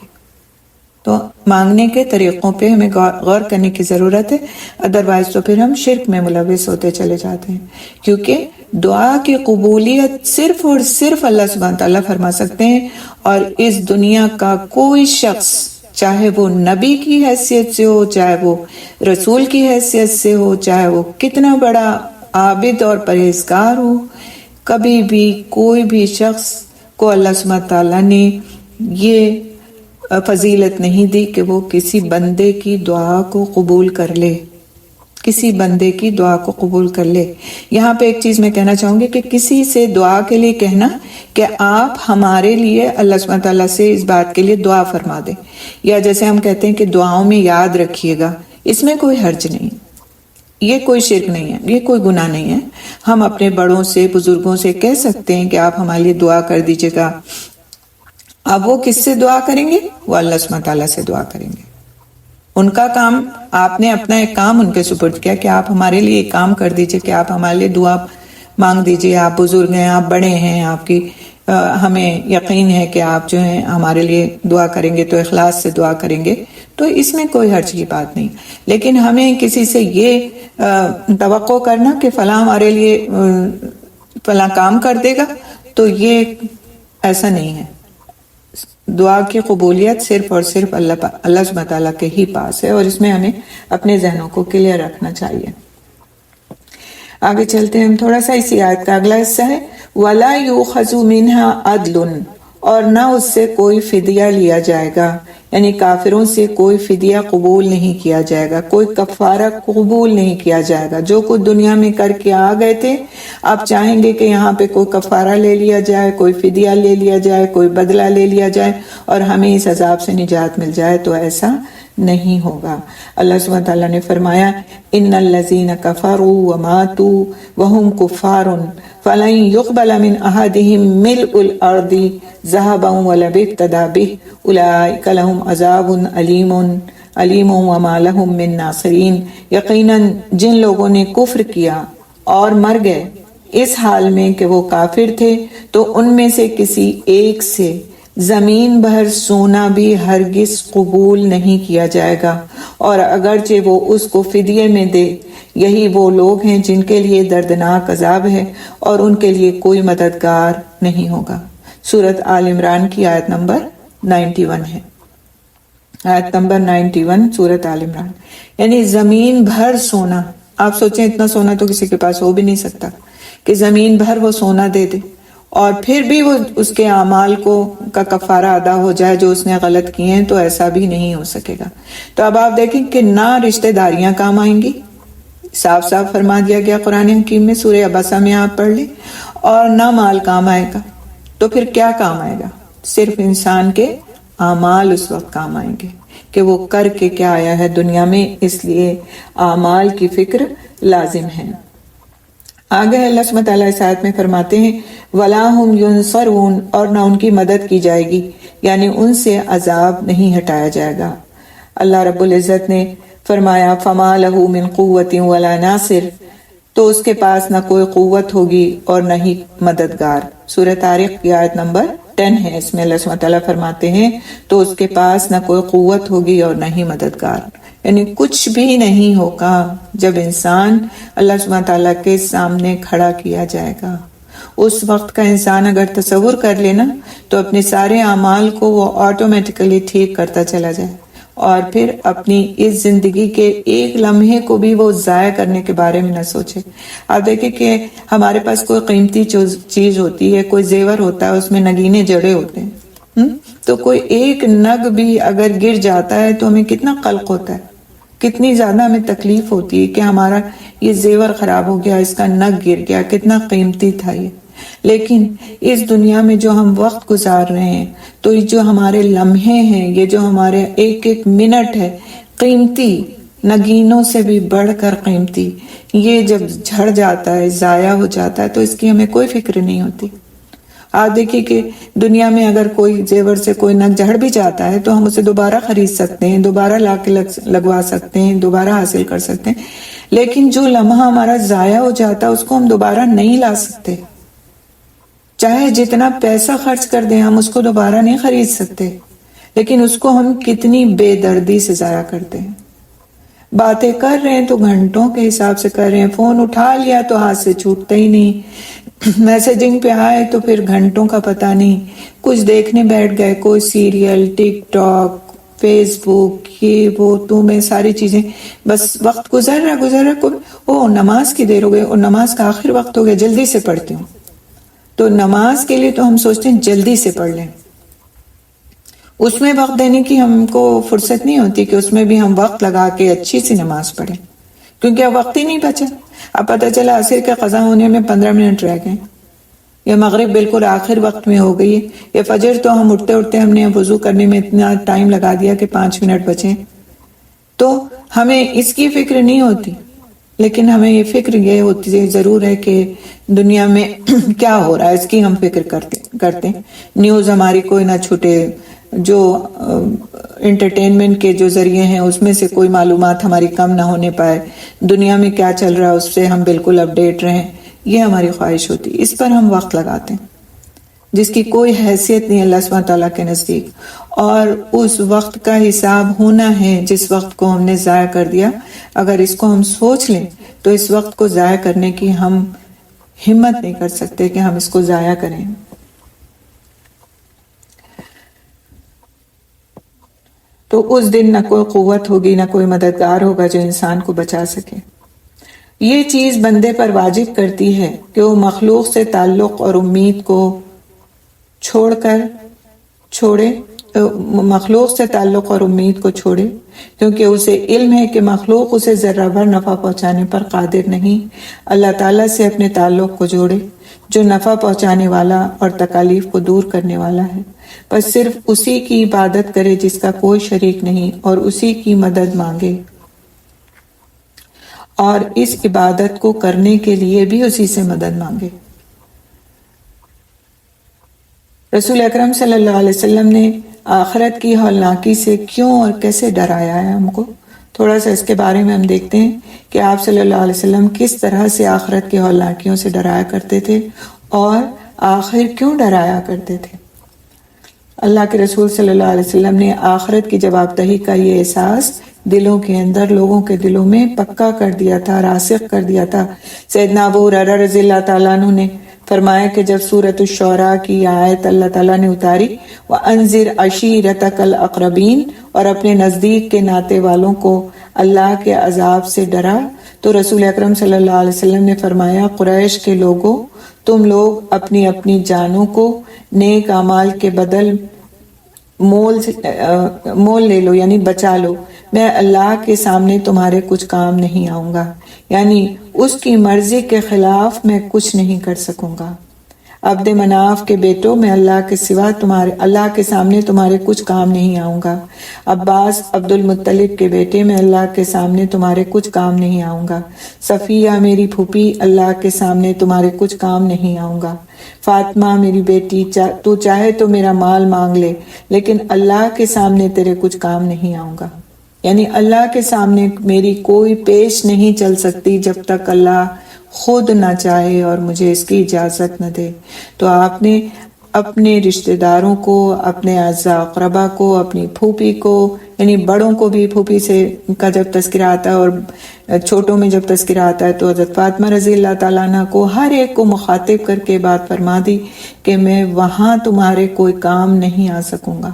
تو مانگنے کے طریقوں پہ ہمیں غور کرنے کی ضرورت ہے، ادروائز تو پھر ہم شرک میں ملوث ہوتے چلے جاتے ہیں، کیونکہ دعا کی قبولیت صرف اور صرف اللہ سبحانہ تعالیٰ فرما سکتے ہیں، اور اس دنیا کا کوئی شخص، چاہے وہ نبی کی حیثیت سے ہو، چاہے وہ رسول کی حیثیت سے ہو، چاہے وہ کتنا بڑا عابد اور پرہیزگار ہو، کبھی بھی کوئی بھی شخص کو اللہ سبحانہ تعالیٰ نے یہ فضیلت نہیں دی کہ وہ کسی بندے کی دعا کو قبول کر لے، کسی بندے کی دعا کو قبول کر لے۔ یہاں پہ ایک چیز میں کہنا چاہوں گی کہ کسی سے دعا کے لیے کہنا کہ آپ ہمارے لیے اللہ سبحانہ تعالیٰ سے اس بات کے لیے دعا فرما دیں، یا جیسے ہم کہتے ہیں کہ دعاؤں میں یاد رکھیے گا، اس میں کوئی حرج نہیں، یہ کوئی شرک نہیں ہے، یہ کوئی گناہ نہیں ہے۔ ہم اپنے بڑوں سے، بزرگوں سے کہہ سکتے ہیں کہ آپ ہمارے لیے دعا کر دیجیے گا۔ اب وہ کس سے دعا کریں گے؟ وہ اللہ سبحانہ تعالیٰ سے دعا کریں گے۔ ان کا کام، آپ نے اپنا ایک کام ان کے سپرد کیا کہ آپ ہمارے لیے ایک کام کر دیجئے کہ آپ ہمارے لیے دعا مانگ دیجئے، آپ بزرگ ہیں، آپ بڑے ہیں، آپ کی ہمیں یقین ہے کہ آپ جو ہیں ہمارے لیے دعا کریں گے تو اخلاص سے دعا کریں گے، تو اس میں کوئی حرج کی بات نہیں. لیکن ہمیں کسی سے یہ توقع کرنا کہ فلاں ہمارے لیے فلاں کام کر دے گا، تو یہ ایسا نہیں ہے. دعا کی قبولیت صرف اور صرف اللہ سبحانہ تعالیٰ کے ہی پاس ہے، اور اس میں ہمیں اپنے ذہنوں کو کلیئر رکھنا چاہیے. آگے چلتے ہیں ہم تھوڑا سا. اسی آیت کا اگلا حصہ ہے وَلَا يُؤْخَذُ مِنْهَا عَدْلٌ، اور نہ اس سے کوئی فدیہ لیا جائے گا، یعنی کافروں سے کوئی فدیہ قبول نہیں کیا جائے گا، کوئی کفارہ قبول نہیں کیا جائے گا. جو کچھ دنیا میں کر کے آ گئے تھے، آپ چاہیں گے کہ یہاں پہ کوئی کفارہ لے لیا جائے، کوئی فدیہ لے لیا جائے، کوئی بدلہ لے لیا جائے اور ہمیں اس عذاب سے نجات مل جائے، تو ایسا نہیں ہوگا. اللہ سبحانہ تعالیٰ نے فرمایا ان الذین کفروا وماتوا وهم کفار فلن يقبل من احدهم ملء الارض ذهبا ولو افتدى به اولئک لهم عذاب علیم وما لهم من ناصرین. یقیناً جن لوگوں نے کفر کیا اور مر گئے اس حال میں کہ وہ کافر تھے، تو ان میں سے کسی ایک سے زمین بھر سونا بھی ہرگز قبول نہیں کیا جائے گا، اور اگرچہ وہ اس کو فدیے میں دے. یہی وہ لوگ ہیں جن کے لیے دردناک عذاب ہے اور ان کے لیے کوئی مددگار نہیں ہوگا. سورۃ آل عمران کی آیت نمبر 91 ہے. آیت نمبر 91 سورۃ آل عمران. یعنی زمین بھر سونا. آپ سوچیں اتنا سونا تو کسی کے پاس ہو بھی نہیں سکتا کہ زمین بھر وہ سونا دے دے اور پھر بھی وہ اس کے اعمال کا کفارہ ادا ہو جائے جو اس نے غلط کیے ہیں، تو ایسا بھی نہیں ہو سکے گا. تو اب آپ دیکھیں کہ نہ رشتہ داریاں کام آئیں گی، صاف صاف فرما دیا گیا قرآن حکیم میں، سورہ عبسہ میں آپ پڑھ لیں، اور نہ مال کام آئے گا. تو پھر کیا کام آئے گا؟ صرف انسان کے اعمال اس وقت کام آئیں گے کہ وہ کر کے کیا آیا ہے دنیا میں. اس لیے اعمال کی فکر لازم ہے. آگے اللہ سبحانہ تعالیٰ اس آیت میں فرماتے ہیں وَلَا هُمْ يُنصَرُونَ، اور نہ ان کی مدد کی جائے گی، یعنی ان سے عذاب نہیں ہٹایا جائے گا. اللہ رب العزت نے فرمایا فَمَا لَهُ مِنْ قُوَّةٍ وَلَا نَاصِرٍ، تو اس کے پاس نہ کوئی قوت ہوگی اور نہ ہی مددگار. سورہ طارق کی آیت نمبر 10 ہے. اس میں اللہ سبحانہ تعالیٰ فرماتے ہیں تو اس کے پاس نہ کوئی قوت ہوگی اور نہ ہی مددگار، یعنی کچھ بھی نہیں ہوگا جب انسان اللہ سبحانہ تعالیٰ کے سامنے کھڑا کیا جائے گا. اس وقت کا انسان اگر تصور کر لینا تو اپنے سارے اعمال کو وہ آٹومیٹیکلی ٹھیک کرتا چلا جائے، اور پھر اپنی اس زندگی کے ایک لمحے کو بھی وہ ضائع کرنے کے بارے میں نہ سوچے. آپ دیکھیں کہ ہمارے پاس کوئی قیمتی چیز ہوتی ہے، کوئی زیور ہوتا ہے، اس میں نگینے جڑے ہوتے ہیں، تو کوئی ایک نگ بھی اگر گر جاتا ہے تو ہمیں کتنا قلق ہوتا ہے، کتنی زیادہ ہمیں تکلیف ہوتی ہے کہ ہمارا یہ زیور خراب ہو گیا، اس کا نگ گر گیا، کتنا قیمتی تھا یہ. لیکن اس دنیا میں جو ہم وقت گزار رہے ہیں، تو یہ جو ہمارے لمحے ہیں، یہ جو ہمارے ایک ایک منٹ ہے، قیمتی، نگینوں سے بھی بڑھ کر قیمتی، یہ جب جھڑ جاتا ہے، ضائع ہو جاتا ہے، تو اس کی ہمیں کوئی فکر نہیں ہوتی. آپ دیکھیے کہ دنیا میں اگر کوئی زیور سے کوئی نگ جھڑ بھی جاتا ہے تو ہم اسے دوبارہ خرید سکتے ہیں، دوبارہ لا کے لگوا سکتے ہیں، دوبارہ حاصل کر سکتے ہیں. لیکن جو لمحہ ہمارا ضائع ہو جاتا ہے اس کو ہم دوبارہ نہیں لا سکتے. چاہے جتنا پیسہ خرچ کر دیں ہم اس کو دوبارہ نہیں خرید سکتے، لیکن اس کو ہم کتنی بے دردی سے ضائع کرتے ہیں. باتیں کر رہے ہیں تو گھنٹوں کے حساب سے کر رہے ہیں، فون اٹھا لیا تو ہاتھ سے چھوٹتا ہی نہیں، میسجنگ پہ آئے تو پھر گھنٹوں کا پتہ نہیں، کچھ دیکھنے بیٹھ گئے، کوئی سیریل، ٹک ٹاک، فیس بک، یہ وہ تو میں ساری چیزیں، بس وقت گزر رہا، نماز کی دیر ہو گئی، اور نماز کا آخر وقت ہو گیا، جلدی سے پڑھتی ہوں. تو نماز کے لیے تو ہم سوچتے ہیں جلدی سے پڑھ لیں، اس میں وقت دینے کی ہم کو فرصت نہیں ہوتی کہ اس میں بھی ہم وقت لگا کے اچھی سی نماز پڑھیں، کیونکہ اب وقت ہی نہیں بچا. اب پتہ چلا عصر کے قضا ہونے میں 15 منٹ رہ گئے، یا مغرب بالکل آخر وقت میں ہو گئی ہے، یا فجر تو ہم اٹھتے ہم نے وضو کرنے میں اتنا ٹائم لگا دیا کہ 5 منٹ بچے. تو ہمیں اس کی فکر نہیں ہوتی، لیکن ہمیں یہ فکر یہ ہوتی ہے ضرور ہے کہ دنیا میں کیا ہو رہا ہے اس کی ہم فکر کرتے ہیں. نیوز ہماری کوئی نہ چھوٹے، جو انٹرٹینمنٹ کے جو ذریعے ہیں اس میں سے کوئی معلومات ہماری کم نہ ہونے پائے، دنیا میں کیا چل رہا ہے اس سے ہم بالکل اپڈیٹ رہیں، یہ ہماری خواہش ہوتی، اس پر ہم وقت لگاتے ہیں. جس کی کوئی حیثیت نہیں اللہ سبحانہ تعالیٰ کے نزدیک، اور اس وقت کا حساب ہونا ہے جس وقت کو ہم نے ضائع کر دیا۔ اگر اس کو ہم سوچ لیں تو اس وقت کو ضائع کرنے کی ہم ہمت نہیں کر سکتے کہ ہم اس کو ضائع کریں۔ تو اس دن نہ کوئی قوت ہوگی، نہ کوئی مددگار ہوگا جو انسان کو بچا سکے۔ یہ چیز بندے پر واجب کرتی ہے کہ وہ مخلوق سے تعلق اور امید کو مخلوق سے تعلق اور امید کو چھوڑے، کیونکہ اسے علم ہے کہ مخلوق اسے ذرہ بھر نفع پہنچانے پر قادر نہیں۔ اللہ تعالیٰ سے اپنے تعلق کو جوڑے جو نفع پہنچانے والا اور تکالیف کو دور کرنے والا ہے، بس صرف اسی کی عبادت کرے جس کا کوئی شریک نہیں، اور اسی کی مدد مانگے، اور اس عبادت کو کرنے کے لیے بھی اسی سے مدد مانگے۔ رسول اکرم صلی اللہ علیہ وسلم نے آخرت کی ہولناکی سے کیوں اور کیسے ڈرایا ہے ہم کو، تھوڑا سا اس کے بارے میں ہم دیکھتے ہیں کہ آپ صلی اللہ علیہ وسلم کس طرح سے آخرت کی ہولناکیوں سے ڈرایا کرتے تھے اور آخر کیوں ڈرایا کرتے تھے۔ اللہ کے رسول صلی اللہ علیہ وسلم نے آخرت کی جواب دہی کا یہ احساس دلوں کے اندر، لوگوں کے دلوں میں پکا کر دیا تھا، راسخ کر دیا تھا۔ سیدنا ابو ہریرہ رضی اللہ تعالیٰ عنہ نے فرمایا کہ جب سورۃ الشعراء کی آیت اللہ تعالیٰ نے اتاری وَأَنذِرْ عَشِيرَتَكَ الْأَقْرَبِينَ، اور اپنے نزدیک کے ناتے والوں کو اللہ کے عذاب سے ڈرا، تو رسول اکرم صلی اللہ علیہ وسلم نے فرمایا قریش کے لوگوں، تم لوگ اپنی اپنی جانوں کو نیک اعمال کے بدل مول لے لو، یعنی بچا لو، میں اللہ کے سامنے تمہارے کچھ کام نہیں آؤں گا، یعنی اس کی مرضی کے خلاف میں کچھ نہیں کر سکوں گا۔ عبد مناف کے بیٹوں، میں اللہ کے سوا اللہ کے سامنے تمہارے کچھ کام نہیں آؤں گا۔ عباس عبد المطلب کے بیٹے، میں اللہ کے سامنے تمہارے کچھ کام نہیں آؤں گا۔ صفیہ میری پھوپھی، اللہ کے سامنے تمہارے کچھ کام نہیں آؤں گا۔ فاطمہ میری بیٹی، تو چاہے تو میرا مال مانگ لے، لیکن اللہ کے سامنے تیرے کچھ کام نہیں آؤں گا۔ یعنی اللہ کے سامنے میری کوئی پیش نہیں چل سکتی جب تک اللہ خود نہ چاہے اور مجھے اس کی اجازت نہ دے۔ تو آپ نے اپنے رشتہ داروں کو، اپنے اعزاء اقربا کو، اپنی پھوپھی کو، یعنی بڑوں کو بھی پھوپھی سے کا جب تذکرہ آتا ہے اور چھوٹوں میں جب تذکرہ آتا ہے تو حضرت فاطمہ رضی اللہ تعالیٰ عنہ کو ہر ایک کو مخاطب کر کے بات فرما دی کہ میں وہاں تمہارے کوئی کام نہیں آ سکوں گا۔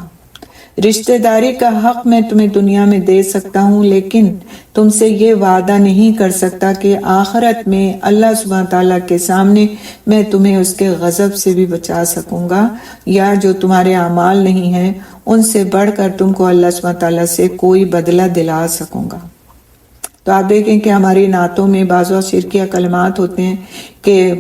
رشتہ داری کا حق میں تمہیں دنیا میں دے سکتا ہوں، لیکن تم سے یہ وعدہ نہیں کر سکتا کہ آخرت میں اللہ سبحانہ تعالیٰ کے سامنے میں تمہیں اس کے غضب سے بھی بچا سکوں گا، یا جو تمہارے اعمال نہیں ہیں ان سے بڑھ کر تم کو اللہ سبحانہ تعالیٰ سے کوئی بدلہ دلا سکوں گا۔ تو آپ دیکھیں کہ ہماری نعتوں میں بعض وقت شرکیہ کلمات ہوتے ہیں کہ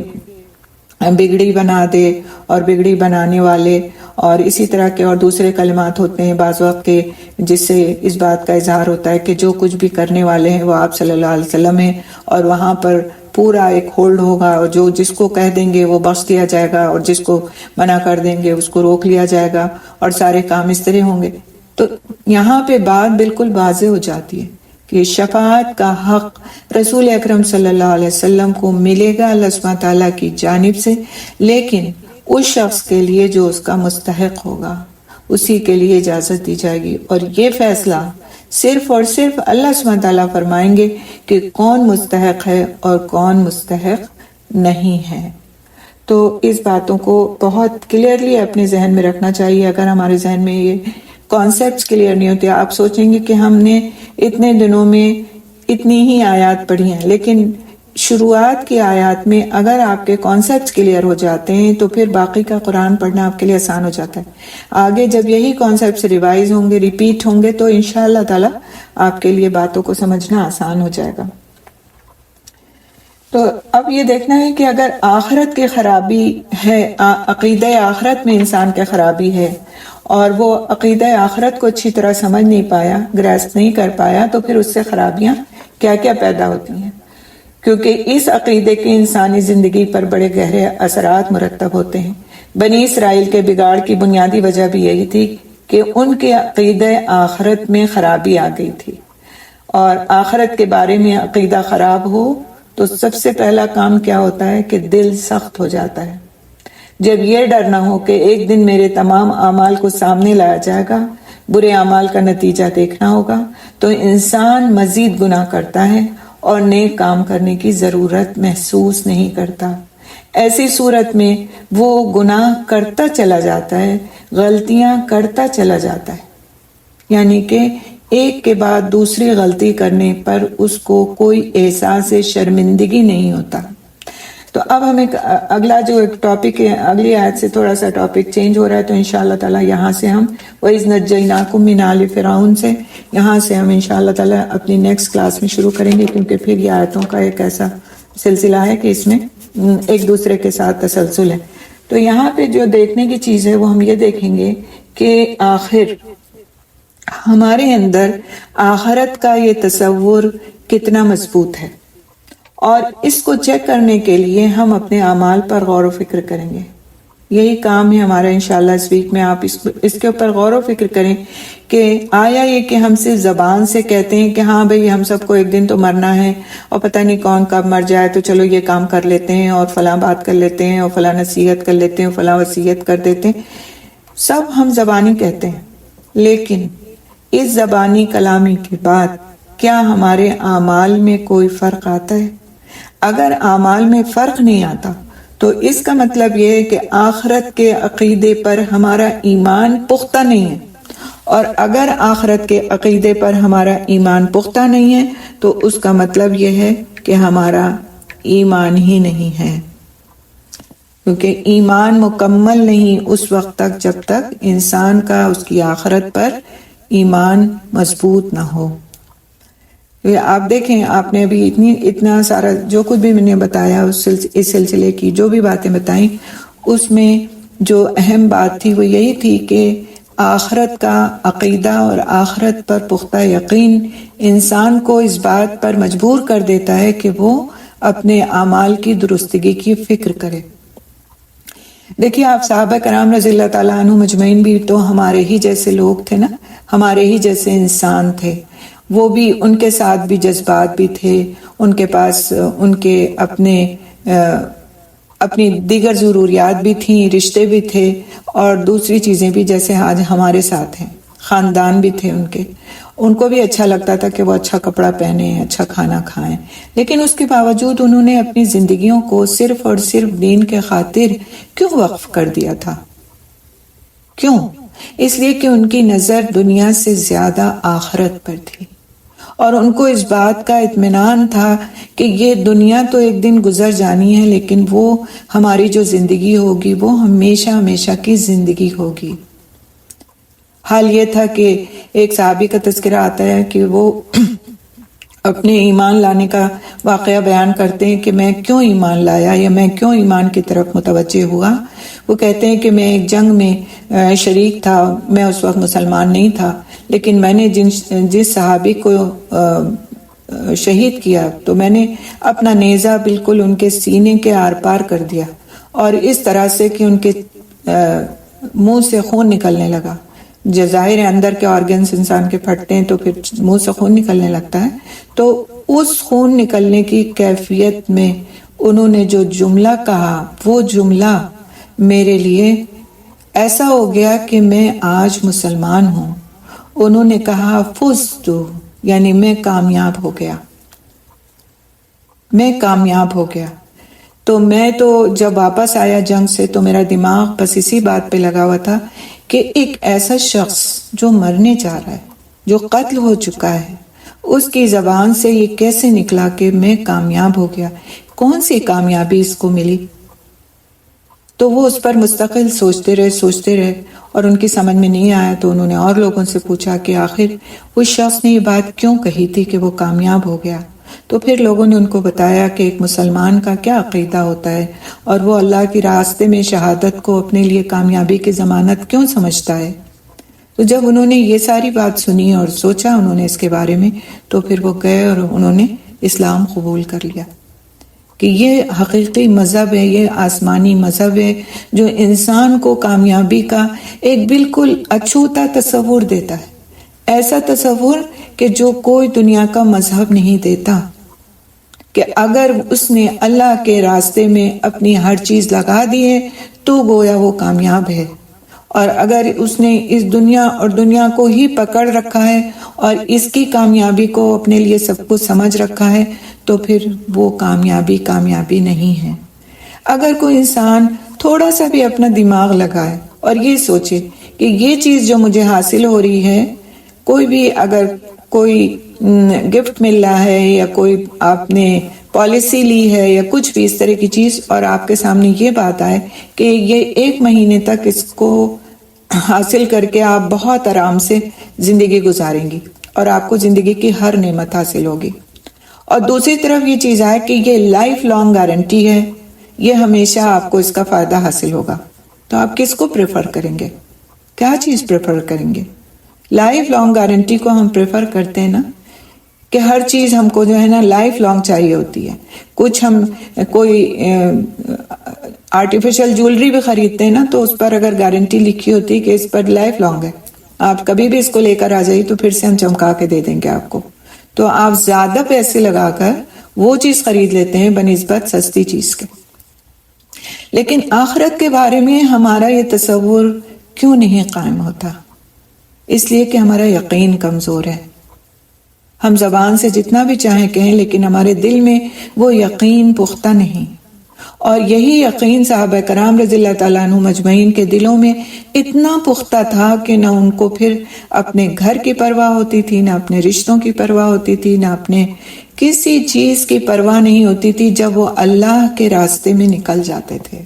بگڑی بنا دے اور بگڑی بنانے والے، اور اسی طرح کے اور دوسرے کلمات ہوتے ہیں بعض وقت کے، جس سے اس بات کا اظہار ہوتا ہے کہ جو کچھ بھی کرنے والے ہیں وہ آپ صلی اللہ علیہ وسلم ہیں، اور وہاں پر پورا ایک ہولڈ ہوگا، اور جو جس کو کہہ دیں گے وہ بخش دیا جائے گا، اور جس کو منع کر دیں گے اس کو روک لیا جائے گا، اور سارے کام اس طرح ہوں گے۔ تو یہاں پہ بات بالکل واضح ہو جاتی ہے کہ شفاعت کا حق رسول اکرم صلی اللہ علیہ وسلم کو ملے گا اللہ سبحانہ تعالیٰ کی جانب سے، لیکن اس شخص کے لیے جو اس کا مستحق ہوگا اسی کے لیے اجازت دی جائے گی، اور یہ فیصلہ صرف اور صرف اللہ سبحانہ تعالیٰ فرمائیں گے کہ کون مستحق ہے اور کون مستحق نہیں ہے۔ تو اس باتوں کو بہت کلیئرلی اپنے ذہن میں رکھنا چاہیے۔ اگر ہمارے ذہن میں یہ کانسیپٹس کلیئر نہیں ہوتے، آپ سوچیں گے کہ ہم نے اتنے دنوں میں اتنی ہی آیات پڑھی ہیں، لیکن شروعات کی آیات میں اگر آپ کے کانسیپٹس کلیئر ہو جاتے ہیں تو پھر باقی کا قرآن پڑھنا آپ کے لیے آسان ہو جاتا ہے۔ آگے جب یہی کانسیپٹس ریوائز ہوں گے، ریپیٹ ہوں گے، تو انشاءاللہ تعالی آپ کے لیے باتوں کو سمجھنا آسان ہو جائے گا۔ تو اب یہ دیکھنا ہے کہ اگر آخرت کی خرابی ہے، عقیدہ آخرت میں انسان کی خرابی ہے اور وہ عقیدہ آخرت کو اچھی طرح سمجھ نہیں پایا، گراسپ نہیں کر پایا، تو پھر اس سے خرابیاں کیا کیا پیدا ہوتی ہیں، کیونکہ اس عقیدے کے انسانی زندگی پر بڑے گہرے اثرات مرتب ہوتے ہیں۔ بنی اسرائیل کے بگاڑ کی بنیادی وجہ بھی یہی تھی کہ ان کے عقیدہ آخرت میں خرابی آ گئی تھی، اور آخرت کے بارے میں عقیدہ خراب ہو تو سب سے پہلا کام کیا ہوتا ہے کہ دل سخت ہو جاتا ہے۔ جب یہ ڈر نہ ہو کہ ایک دن میرے تمام اعمال کو سامنے لایا جائے گا، برے اعمال کا نتیجہ دیکھنا ہوگا، تو انسان مزید گناہ کرتا ہے اور نیک کام کرنے کی ضرورت محسوس نہیں کرتا۔ ایسی صورت میں وہ گناہ کرتا چلا جاتا ہے، غلطیاں کرتا چلا جاتا ہے، یعنی کہ ایک کے بعد دوسری غلطی کرنے پر اس کو کوئی احساس شرمندگی نہیں ہوتا۔ تو اب ہمیں اگلا جو ایک ٹاپک ہے، اگلی آیت سے تھوڑا سا ٹاپک چینج ہو رہا ہے، تو انشاءاللہ تعالیٰ یہاں سے ہم وَإِذْ نَجَّيْنَاكُمْ مِنْ آلِ فِرْعَوْنَ سے یہاں سے ہم انشاءاللہ تعالیٰ اپنی نیکسٹ کلاس میں شروع کریں گے، کیونکہ پھر یہ آیتوں کا ایک ایسا سلسلہ ہے کہ اس میں ایک دوسرے کے ساتھ تسلسل ہے۔ تو یہاں پہ جو دیکھنے کی چیز ہے وہ ہم یہ دیکھیں گے کہ آخر ہمارے اندر آخرت کا یہ تصور کتنا مضبوط ہے، اور اس کو چیک کرنے کے لیے ہم اپنے اعمال پر غور و فکر کریں گے۔ یہی کام ہے ہمارا انشاءاللہ اس ویک میں۔ آپ اس کے اوپر غور و فکر کریں کہ آیا یہ کہ ہم سے زبان سے کہتے ہیں کہ ہاں بھئی ہم سب کو ایک دن تو مرنا ہے، اور پتہ نہیں کون کب مر جائے، تو چلو یہ کام کر لیتے ہیں اور فلاں بات کر لیتے ہیں اور فلاں نصیحت کر لیتے ہیں، فلاں وصیت کر دیتے ہیں، سب ہم زبانی کہتے ہیں، لیکن اس زبانی کلامی کے بعد کیا ہمارے اعمال میں کوئی فرق آتا ہے؟ اگر اعمال میں فرق نہیں آتا تو اس کا مطلب یہ ہے کہ آخرت کے عقیدے پر ہمارا ایمان پختہ نہیں ہے، اور اگر آخرت کے عقیدے پر ہمارا ایمان پختہ نہیں ہے تو اس کا مطلب یہ ہے کہ ہمارا ایمان ہی نہیں ہے، کیونکہ ایمان مکمل نہیں اس وقت تک جب تک انسان کا اس کی آخرت پر ایمان مضبوط نہ ہو۔ آپ دیکھیں، آپ نے ابھی اتنا سارا جو کچھ بھی میں نے بتایا اس سلسلے کی جو بھی باتیں بتائیں، اس میں جو اہم بات تھی وہ یہی تھی کہ آخرت کا عقیدہ اور آخرت پر پختہ یقین انسان کو اس بات پر مجبور کر دیتا ہے کہ وہ اپنے اعمال کی درستگی کی فکر کرے۔ دیکھیے، آپ صحابہ کرام رضی اللہ تعالیٰ عنہ مجمعین بھی تو ہمارے ہی جیسے لوگ تھے نا، ہمارے ہی جیسے انسان تھے، وہ بھی ان کے ساتھ بھی جذبات بھی تھے، ان کے پاس ان کے اپنی دیگر ضروریات بھی تھیں، رشتے بھی تھے، اور دوسری چیزیں بھی جیسے آج ہمارے ساتھ ہیں، خاندان بھی تھے ان کو بھی اچھا لگتا تھا کہ وہ اچھا کپڑا پہنیں، اچھا کھانا کھائیں، لیکن اس کے باوجود انہوں نے اپنی زندگیوں کو صرف اور صرف دین کے خاطر کیوں وقف کر دیا تھا؟ کیوں؟ اس لیے کہ ان کی نظر دنیا سے زیادہ آخرت پر تھی، اور ان کو اس بات کا اطمینان تھا کہ یہ دنیا تو ایک دن گزر جانی ہے، لیکن وہ ہماری جو زندگی ہوگی وہ ہمیشہ ہمیشہ کی زندگی ہوگی۔ حال یہ تھا کہ ایک صحابی کا تذکرہ آتا ہے کہ وہ اپنے ایمان لانے کا واقعہ بیان کرتے ہیں کہ میں کیوں ایمان لایا یا میں کیوں ایمان کی طرف متوجہ ہوا۔ وہ کہتے ہیں کہ میں ایک جنگ میں شریک تھا، میں اس وقت مسلمان نہیں تھا، لیکن میں نے جس صحابی کو شہید کیا تو میں نے اپنا نیزہ بالکل ان کے سینے کے آر پار کر دیا، اور اس طرح سے کہ ان کے منہ سے خون نکلنے لگا۔ ظاہر ہے اندر کے آرگنز انسان کے پھٹتے ہیں تو پھر منہ سے خون نکلنے لگتا ہے، تو اس خون نکلنے کی کیفیت میں انہوں نے جو جملہ کہا، وہ جملہ میرے لیے ایسا ہو گیا کہ میں آج مسلمان ہوں۔ انہوں نے کہا فزتو، یعنی میں کامیاب ہو گیا، میں کامیاب ہو گیا۔ تو میں تو جب واپس آیا جنگ سے تو میرا دماغ بس اسی بات پہ لگا ہوا تھا کہ ایک ایسا شخص جو مرنے جا رہا ہے، جو قتل ہو چکا ہے، اس کی زبان سے یہ کیسے نکلا کہ میں کامیاب ہو گیا؟ کون سی کامیابی اس کو ملی؟ تو وہ اس پر مستقل سوچتے رہے اور ان کی سمجھ میں نہیں آیا، تو انہوں نے اور لوگوں سے پوچھا کہ آخر اس شخص نے یہ بات کیوں کہی تھی کہ وہ کامیاب ہو گیا؟ تو پھر لوگوں نے ان کو بتایا کہ ایک مسلمان کا کیا عقیدہ ہوتا ہے، اور وہ اللہ کی راستے میں شہادت کو اپنے لیے کامیابی کی ضمانت کیوں سمجھتا ہے۔ تو جب انہوں نے یہ ساری بات سنی اور سوچا انہوں نے اس کے بارے میں، تو پھر وہ گئے اور انہوں نے اسلام قبول کر لیا کہ یہ حقیقی مذہب ہے، یہ آسمانی مذہب ہے جو انسان کو کامیابی کا ایک بالکل اچھوتا تصور دیتا ہے، ایسا تصور کہ جو کوئی دنیا کا مذہب نہیں دیتا۔ کہ اگر اس نے اللہ کے راستے میں اپنی ہر چیز لگا دی ہے تو گویا وہ کامیاب ہے، اور اگر اس نے اس دنیا اور دنیا کو ہی پکڑ رکھا ہے اور اس کی کامیابی کو اپنے لیے سب کچھ سمجھ رکھا ہے تو پھر وہ کامیابی نہیں ہے۔ اگر کوئی انسان تھوڑا سا بھی اپنا دماغ لگائے اور یہ سوچے کہ یہ چیز جو مجھے حاصل ہو رہی ہے، کوئی بھی اگر کوئی گفٹ مل رہا ہے یا کوئی آپ نے پالیسی لی ہے یا کچھ بھی اس طرح کی چیز، اور آپ کے سامنے یہ بات آئے کہ یہ 1 مہینے تک اس کو حاصل کر کے آپ بہت آرام سے زندگی گزاریں گی اور آپ کو زندگی کی ہر نعمت حاصل ہوگی، اور دوسری طرف یہ چیز آئے کہ یہ لائف لانگ گارنٹی ہے، یہ ہمیشہ آپ کو اس کا فائدہ حاصل ہوگا، تو آپ کس کو پریفر کریں گے؟ کیا چیز پریفر کریں گے؟ لائف لانگ گارنٹی کو ہم پریفر کرتے ہیں نا، کہ ہر چیز ہم کو جو ہے نا لائف لانگ چاہیے ہوتی ہے۔ کچھ ہم کوئی آرٹیفیشل جولری بھی خریدتے ہیں نا، تو اس پر اگر گارنٹی لکھی ہوتی ہے کہ اس پر لائف لانگ ہے، آپ کبھی بھی اس کو لے کر آ جائیے تو پھر سے ہم چمکا کے دے دیں گے آپ کو، تو آپ زیادہ پیسے لگا کر وہ چیز خرید لیتے ہیں بنسبت سستی چیز کے۔ لیکن آخرت کے بارے میں ہمارا یہ تصور کیوں نہیں قائم ہوتا؟ اس لیے کہ ہمارا یقین کمزور ہے۔ ہم زبان سے جتنا بھی چاہیں کہیں لیکن ہمارے دل میں وہ یقین پختہ نہیں، اور یہی یقین صحابہ کرام رضی اللہ تعالیٰ عنہ مجمعین کے دلوں میں اتنا پختہ تھا کہ نہ ان کو پھر اپنے گھر کی پرواہ ہوتی تھی، نہ اپنے رشتوں کی پرواہ ہوتی تھی، نہ اپنے کسی چیز کی پرواہ نہیں ہوتی تھی جب وہ اللہ کے راستے میں نکل جاتے تھے،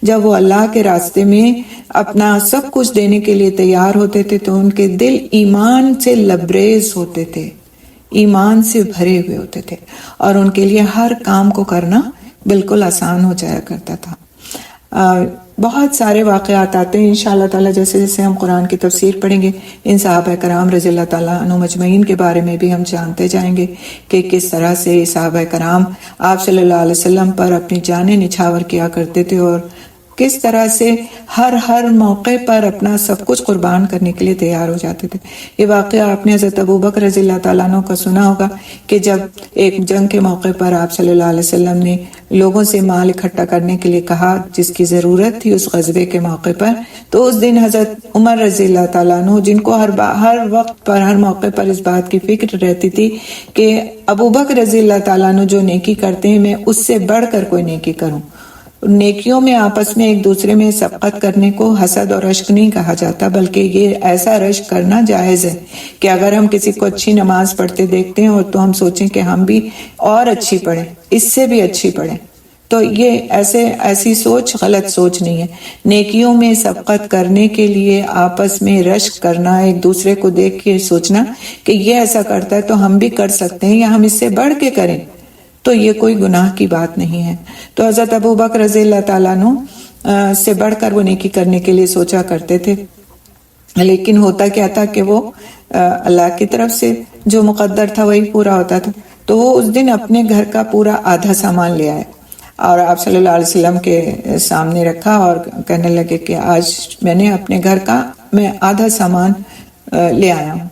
جب وہ اللہ کے راستے میں اپنا سب کچھ دینے کے لیے تیار ہوتے تھے تو ان کے دل ایمان سے لبریز ہوتے تھے، ایمان سے بھرے ہوئے ہوتے تھے، اور ان کے لیے ہر کام کو کرنا بالکل آسان ہو جایا کرتا تھا۔ بہت سارے واقعات آتے ہیں انشاءاللہ تعالیٰ، جیسے جیسے ہم قرآن کی تفسیر پڑھیں گے ان صحابہ کرام رضی اللہ تعالیٰ عنہ مجمعین کے بارے میں بھی ہم جانتے جائیں گے کہ کس طرح سے صحابہ کرام آپ صلی اللہ علیہ وسلم پر اپنی جانیں نچھاور کیا کرتے تھے، اور کس طرح سے ہر موقع پر اپنا سب کچھ قربان کرنے کے لیے تیار ہو جاتے تھے۔ یہ واقعہ آپ نے حضرت ابوبکر رضی اللہ تعالیٰ عنہ کا سنا ہوگا کہ جب ایک جنگ کے موقع پر آپ صلی اللہ علیہ وسلم نے لوگوں سے مال اکٹھا کرنے کے لیے کہا جس کی ضرورت تھی اس غزوے کے موقع پر، تو اس دن حضرت عمر رضی اللہ تعالیٰ عنہ، جن کو ہر وقت پر ہر موقع پر اس بات کی فکر رہتی تھی کہ ابوبکر رضی اللہ تعالیٰ عنہ جو نیکی کرتے ہیں میں اس سے بڑھ کر کوئی نیکی کروں۔ نیکیوں میں آپس میں ایک دوسرے میں سبقت کرنے کو حسد اور رشک نہیں کہا جاتا، بلکہ یہ ایسا رشک کرنا جائز ہے کہ اگر ہم کسی کو اچھی نماز پڑھتے دیکھتے ہیں اور تو ہم سوچیں کہ ہم بھی اور اچھی پڑھیں، اس سے بھی اچھی پڑھیں، تو یہ ایسی سوچ غلط سوچ نہیں ہے۔ نیکیوں میں سبقت کرنے کے لیے آپس میں رشک کرنا، ایک دوسرے کو دیکھ کے سوچنا کہ یہ ایسا کرتا ہے تو ہم بھی کر سکتے ہیں یا ہم اس سے بڑھ کے کریں، تو یہ کوئی گناہ کی بات نہیں ہے۔ تو حضرت ابوبکر رضی اللہ تعالیٰ عنہ سے بڑھ کر وہ نیکی کرنے کے لیے سوچا کرتے تھے، لیکن ہوتا کیا تھا کہ وہ اللہ کی طرف سے جو مقدر تھا وہی پورا ہوتا تھا۔ تو وہ اس دن اپنے گھر کا پورا آدھا سامان لے آئے اور آپ صلی اللہ علیہ وسلم کے سامنے رکھا اور کہنے لگے کہ آج میں نے اپنے گھر کا میں آدھا سامان لے آیا ہوں،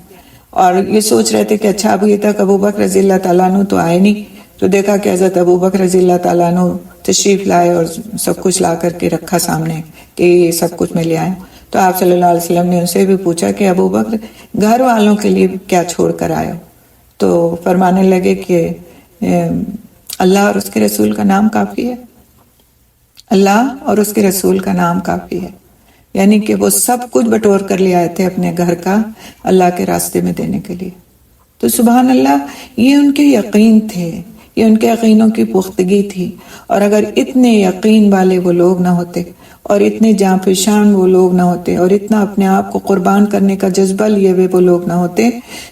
اور یہ سوچ رہے تھے کہ اچھا اب یہ تک ابوبکر رضی اللہ تعالیٰ عنہ تو آئے نہیں، تو دیکھا کہ حضرت ابوبکر رضی اللہ تعالیٰ عنہ تشریف لائے اور سب کچھ لا کر کے رکھا سامنے کہ یہ سب کچھ میں لے آئے۔ تو آپ صلی اللہ علیہ وسلم نے ان سے بھی پوچھا کہ ابوبکر گھر والوں کے لیے کیا چھوڑ کر آئے ہو؟ تو فرمانے لگے کہ اللہ اور اس کے رسول کا نام کافی ہے، اللہ اور اس کے رسول کا نام کافی ہے، یعنی کہ وہ سب کچھ بٹور کر لے آئے تھے اپنے گھر کا اللہ کے راستے میں دینے کے لیے۔ تو سبحان اللہ، یہ ان کے یقین تھے، یہ ان کے یقینوں کی پختگی تھی، اور اگر اتنے یقین والے وہ لوگ نہ ہوتے اور اتنے جاں پہچان وہ لوگ نہ ہوتے اور اتنا اپنے آپ کو قربان کرنے کا جذبہ لیے ہوئے وہ لوگ نہ ہوتے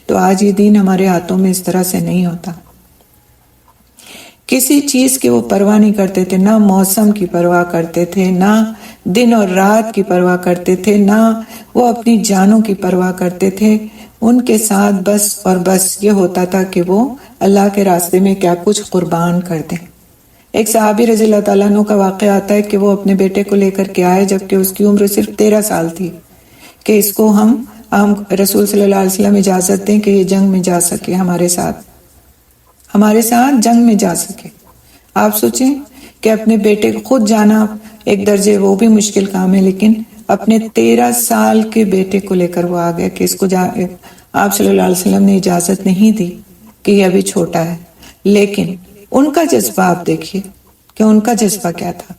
تو آج یہ دین ہمارے ہاتھوں میں اس طرح سے نہیں ہوتا۔ کسی چیز کی وہ پرواہ نہیں کرتے تھے، نہ موسم کی پرواہ کرتے تھے، نہ دن اور رات کی پرواہ کرتے تھے، نہ وہ اپنی جانوں کی پرواہ کرتے تھے۔ ان کے ساتھ بس اور بس یہ ہوتا تھا کہ وہ اللہ کے راستے میں کیا کچھ قربان کر دیں۔ ایک صحابی رضی اللہ تعالیٰ عنہ کا واقعہ آتا ہے کہ وہ اپنے بیٹے کو لے کر کے آئے جبکہ اس کی عمر صرف 13 سال تھی کہ اس کو ہم رسول صلی اللہ علیہ وسلم اجازت دیں کہ یہ جنگ میں جا سکے ہمارے ساتھ، ہمارے ساتھ جنگ میں جا سکے. آپ سوچیں کہ اپنے بیٹے کو خود جانا ایک درجے وہ بھی مشکل کام ہے، لیکن اپنے 13 سال کے بیٹے کو لے کر وہ آ گیا کہ اس کو آپ صلی اللہ علیہ وسلم نے اجازت نہیں دی کہ یہ ابھی چھوٹا ہے، لیکن ان کا جذبہ آپ دیکھیے کہ ان کا جذبہ کیا تھا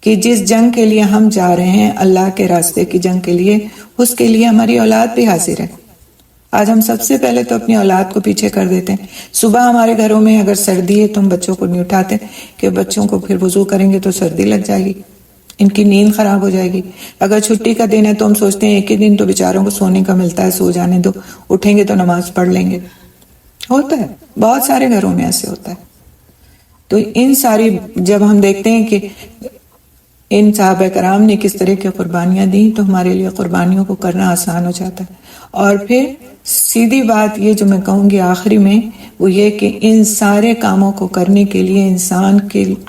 کہ جس جنگ کے لیے ہم جا رہے ہیں، اللہ کے راستے کی جنگ کے لیے، اس کے لیے ہماری اولاد بھی حاضر ہے. آج ہم سب سے پہلے تو اپنی اولاد کو پیچھے کر دیتے ہیں. صبح ہمارے گھروں میں اگر سردی ہے تو ہم بچوں کو نہیں اٹھاتے کہ بچوں کو پھر وضو کریں گے تو سردی لگ جائے گی، ان کی نیند خراب ہو جائے گی. اگر چھٹی کا دن ہے تو ہم سوچتے ہیں ایک ہی دن تو بیچاروں کو سونے کا ملتا ہے، سو جانے دو، اٹھیں گے تو نماز پڑھ لیں گے. ہوتا ہے، بہت سارے گھروں میں ایسے ہوتا ہے. تو ان ساری جب ہم دیکھتے ہیں کہ ان صحابہ کرام نے کس طرح کی قربانیاں دیں تو ہمارے لیے قربانیوں کو کرنا آسان ہو جاتا ہے. اور پھر سیدھی بات یہ جو میں کہوں گی آخری میں وہ یہ کہ ان سارے کاموں کو کرنے کے لیے انسان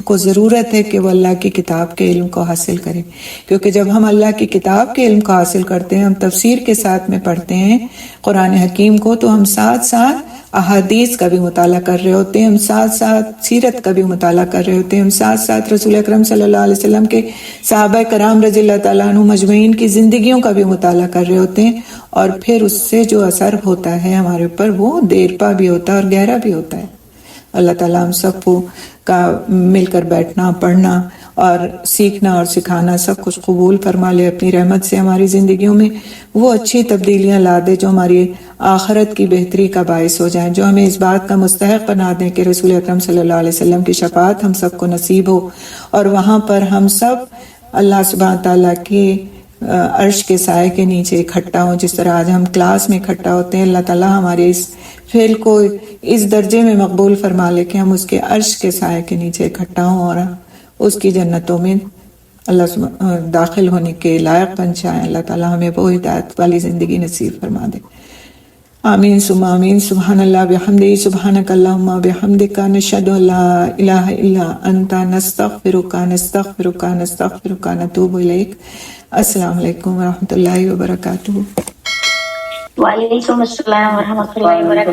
کو ضرورت ہے کہ وہ اللہ کی کتاب کے علم کو حاصل کرے، کیونکہ جب ہم اللہ کی کتاب کے علم کو حاصل کرتے ہیں، ہم تفسیر کے ساتھ میں پڑھتے ہیں قرآن حکیم کو، تو ہم ساتھ ساتھ احادیث کا بھی مطالعہ کر رہے ہوتے ہیں، ہم ساتھ ساتھ سیرت کا بھی مطالعہ کر رہے ہوتے ہیں، ہم ساتھ ساتھ رسول اکرم صلی اللہ علیہ وسلم کے صحابہ کرام رضی اللہ تعالیٰ عنہ مجمعین کی زندگیوں کا بھی مطالعہ کر رہے ہوتے ہیں. اور پھر اس سے جو اثر ہوتا ہے ہمارے اوپر وہ دیرپا بھی ہوتا ہے اور گہرا بھی ہوتا ہے. اللہ تعالیٰ ہم سب کو کا مل کر بیٹھنا، پڑھنا اور سیکھنا اور سکھانا سب کچھ قبول فرما لے اپنی رحمت سے. ہماری زندگیوں میں وہ اچھی تبدیلیاں لا دے جو ہماری آخرت کی بہتری کا باعث ہو جائیں، جو ہمیں اس بات کا مستحق بنا دیں کہ رسول اکرم صلی اللہ علیہ وسلم کی شفاعت ہم سب کو نصیب ہو، اور وہاں پر ہم سب اللہ سبحانہ تعالیٰ کی عرش کے سائے کے نیچے اکٹھا ہوں. جس طرح آج ہم کلاس میں اکٹھا ہوتے ہیں، اللہ تعالیٰ ہمارے اس فعل کو اس درجے میں مقبول فرما لے کہ ہم اس کے عرش کے سائے کے نیچے اکٹھا ہوں اور اس کی جنتوں میں اللہ داخل ہونے کے لائق بن جائیں. اللہ تعالیٰ ہمیں وہ ہدایت والی زندگی نصیب فرما دے. آمین ثم آمین. سبحان اللہ بحمدہ، سبحانک اللہم بحمدک، نشہد ان لا الہ الا انت، نستغفرک نستغفرک نستغفرک نتوب الیک. السلام علیکم ورحمۃ اللہ وبرکاتہ. وعلیکم السلام ورحمۃ اللہ وبرکاتہ.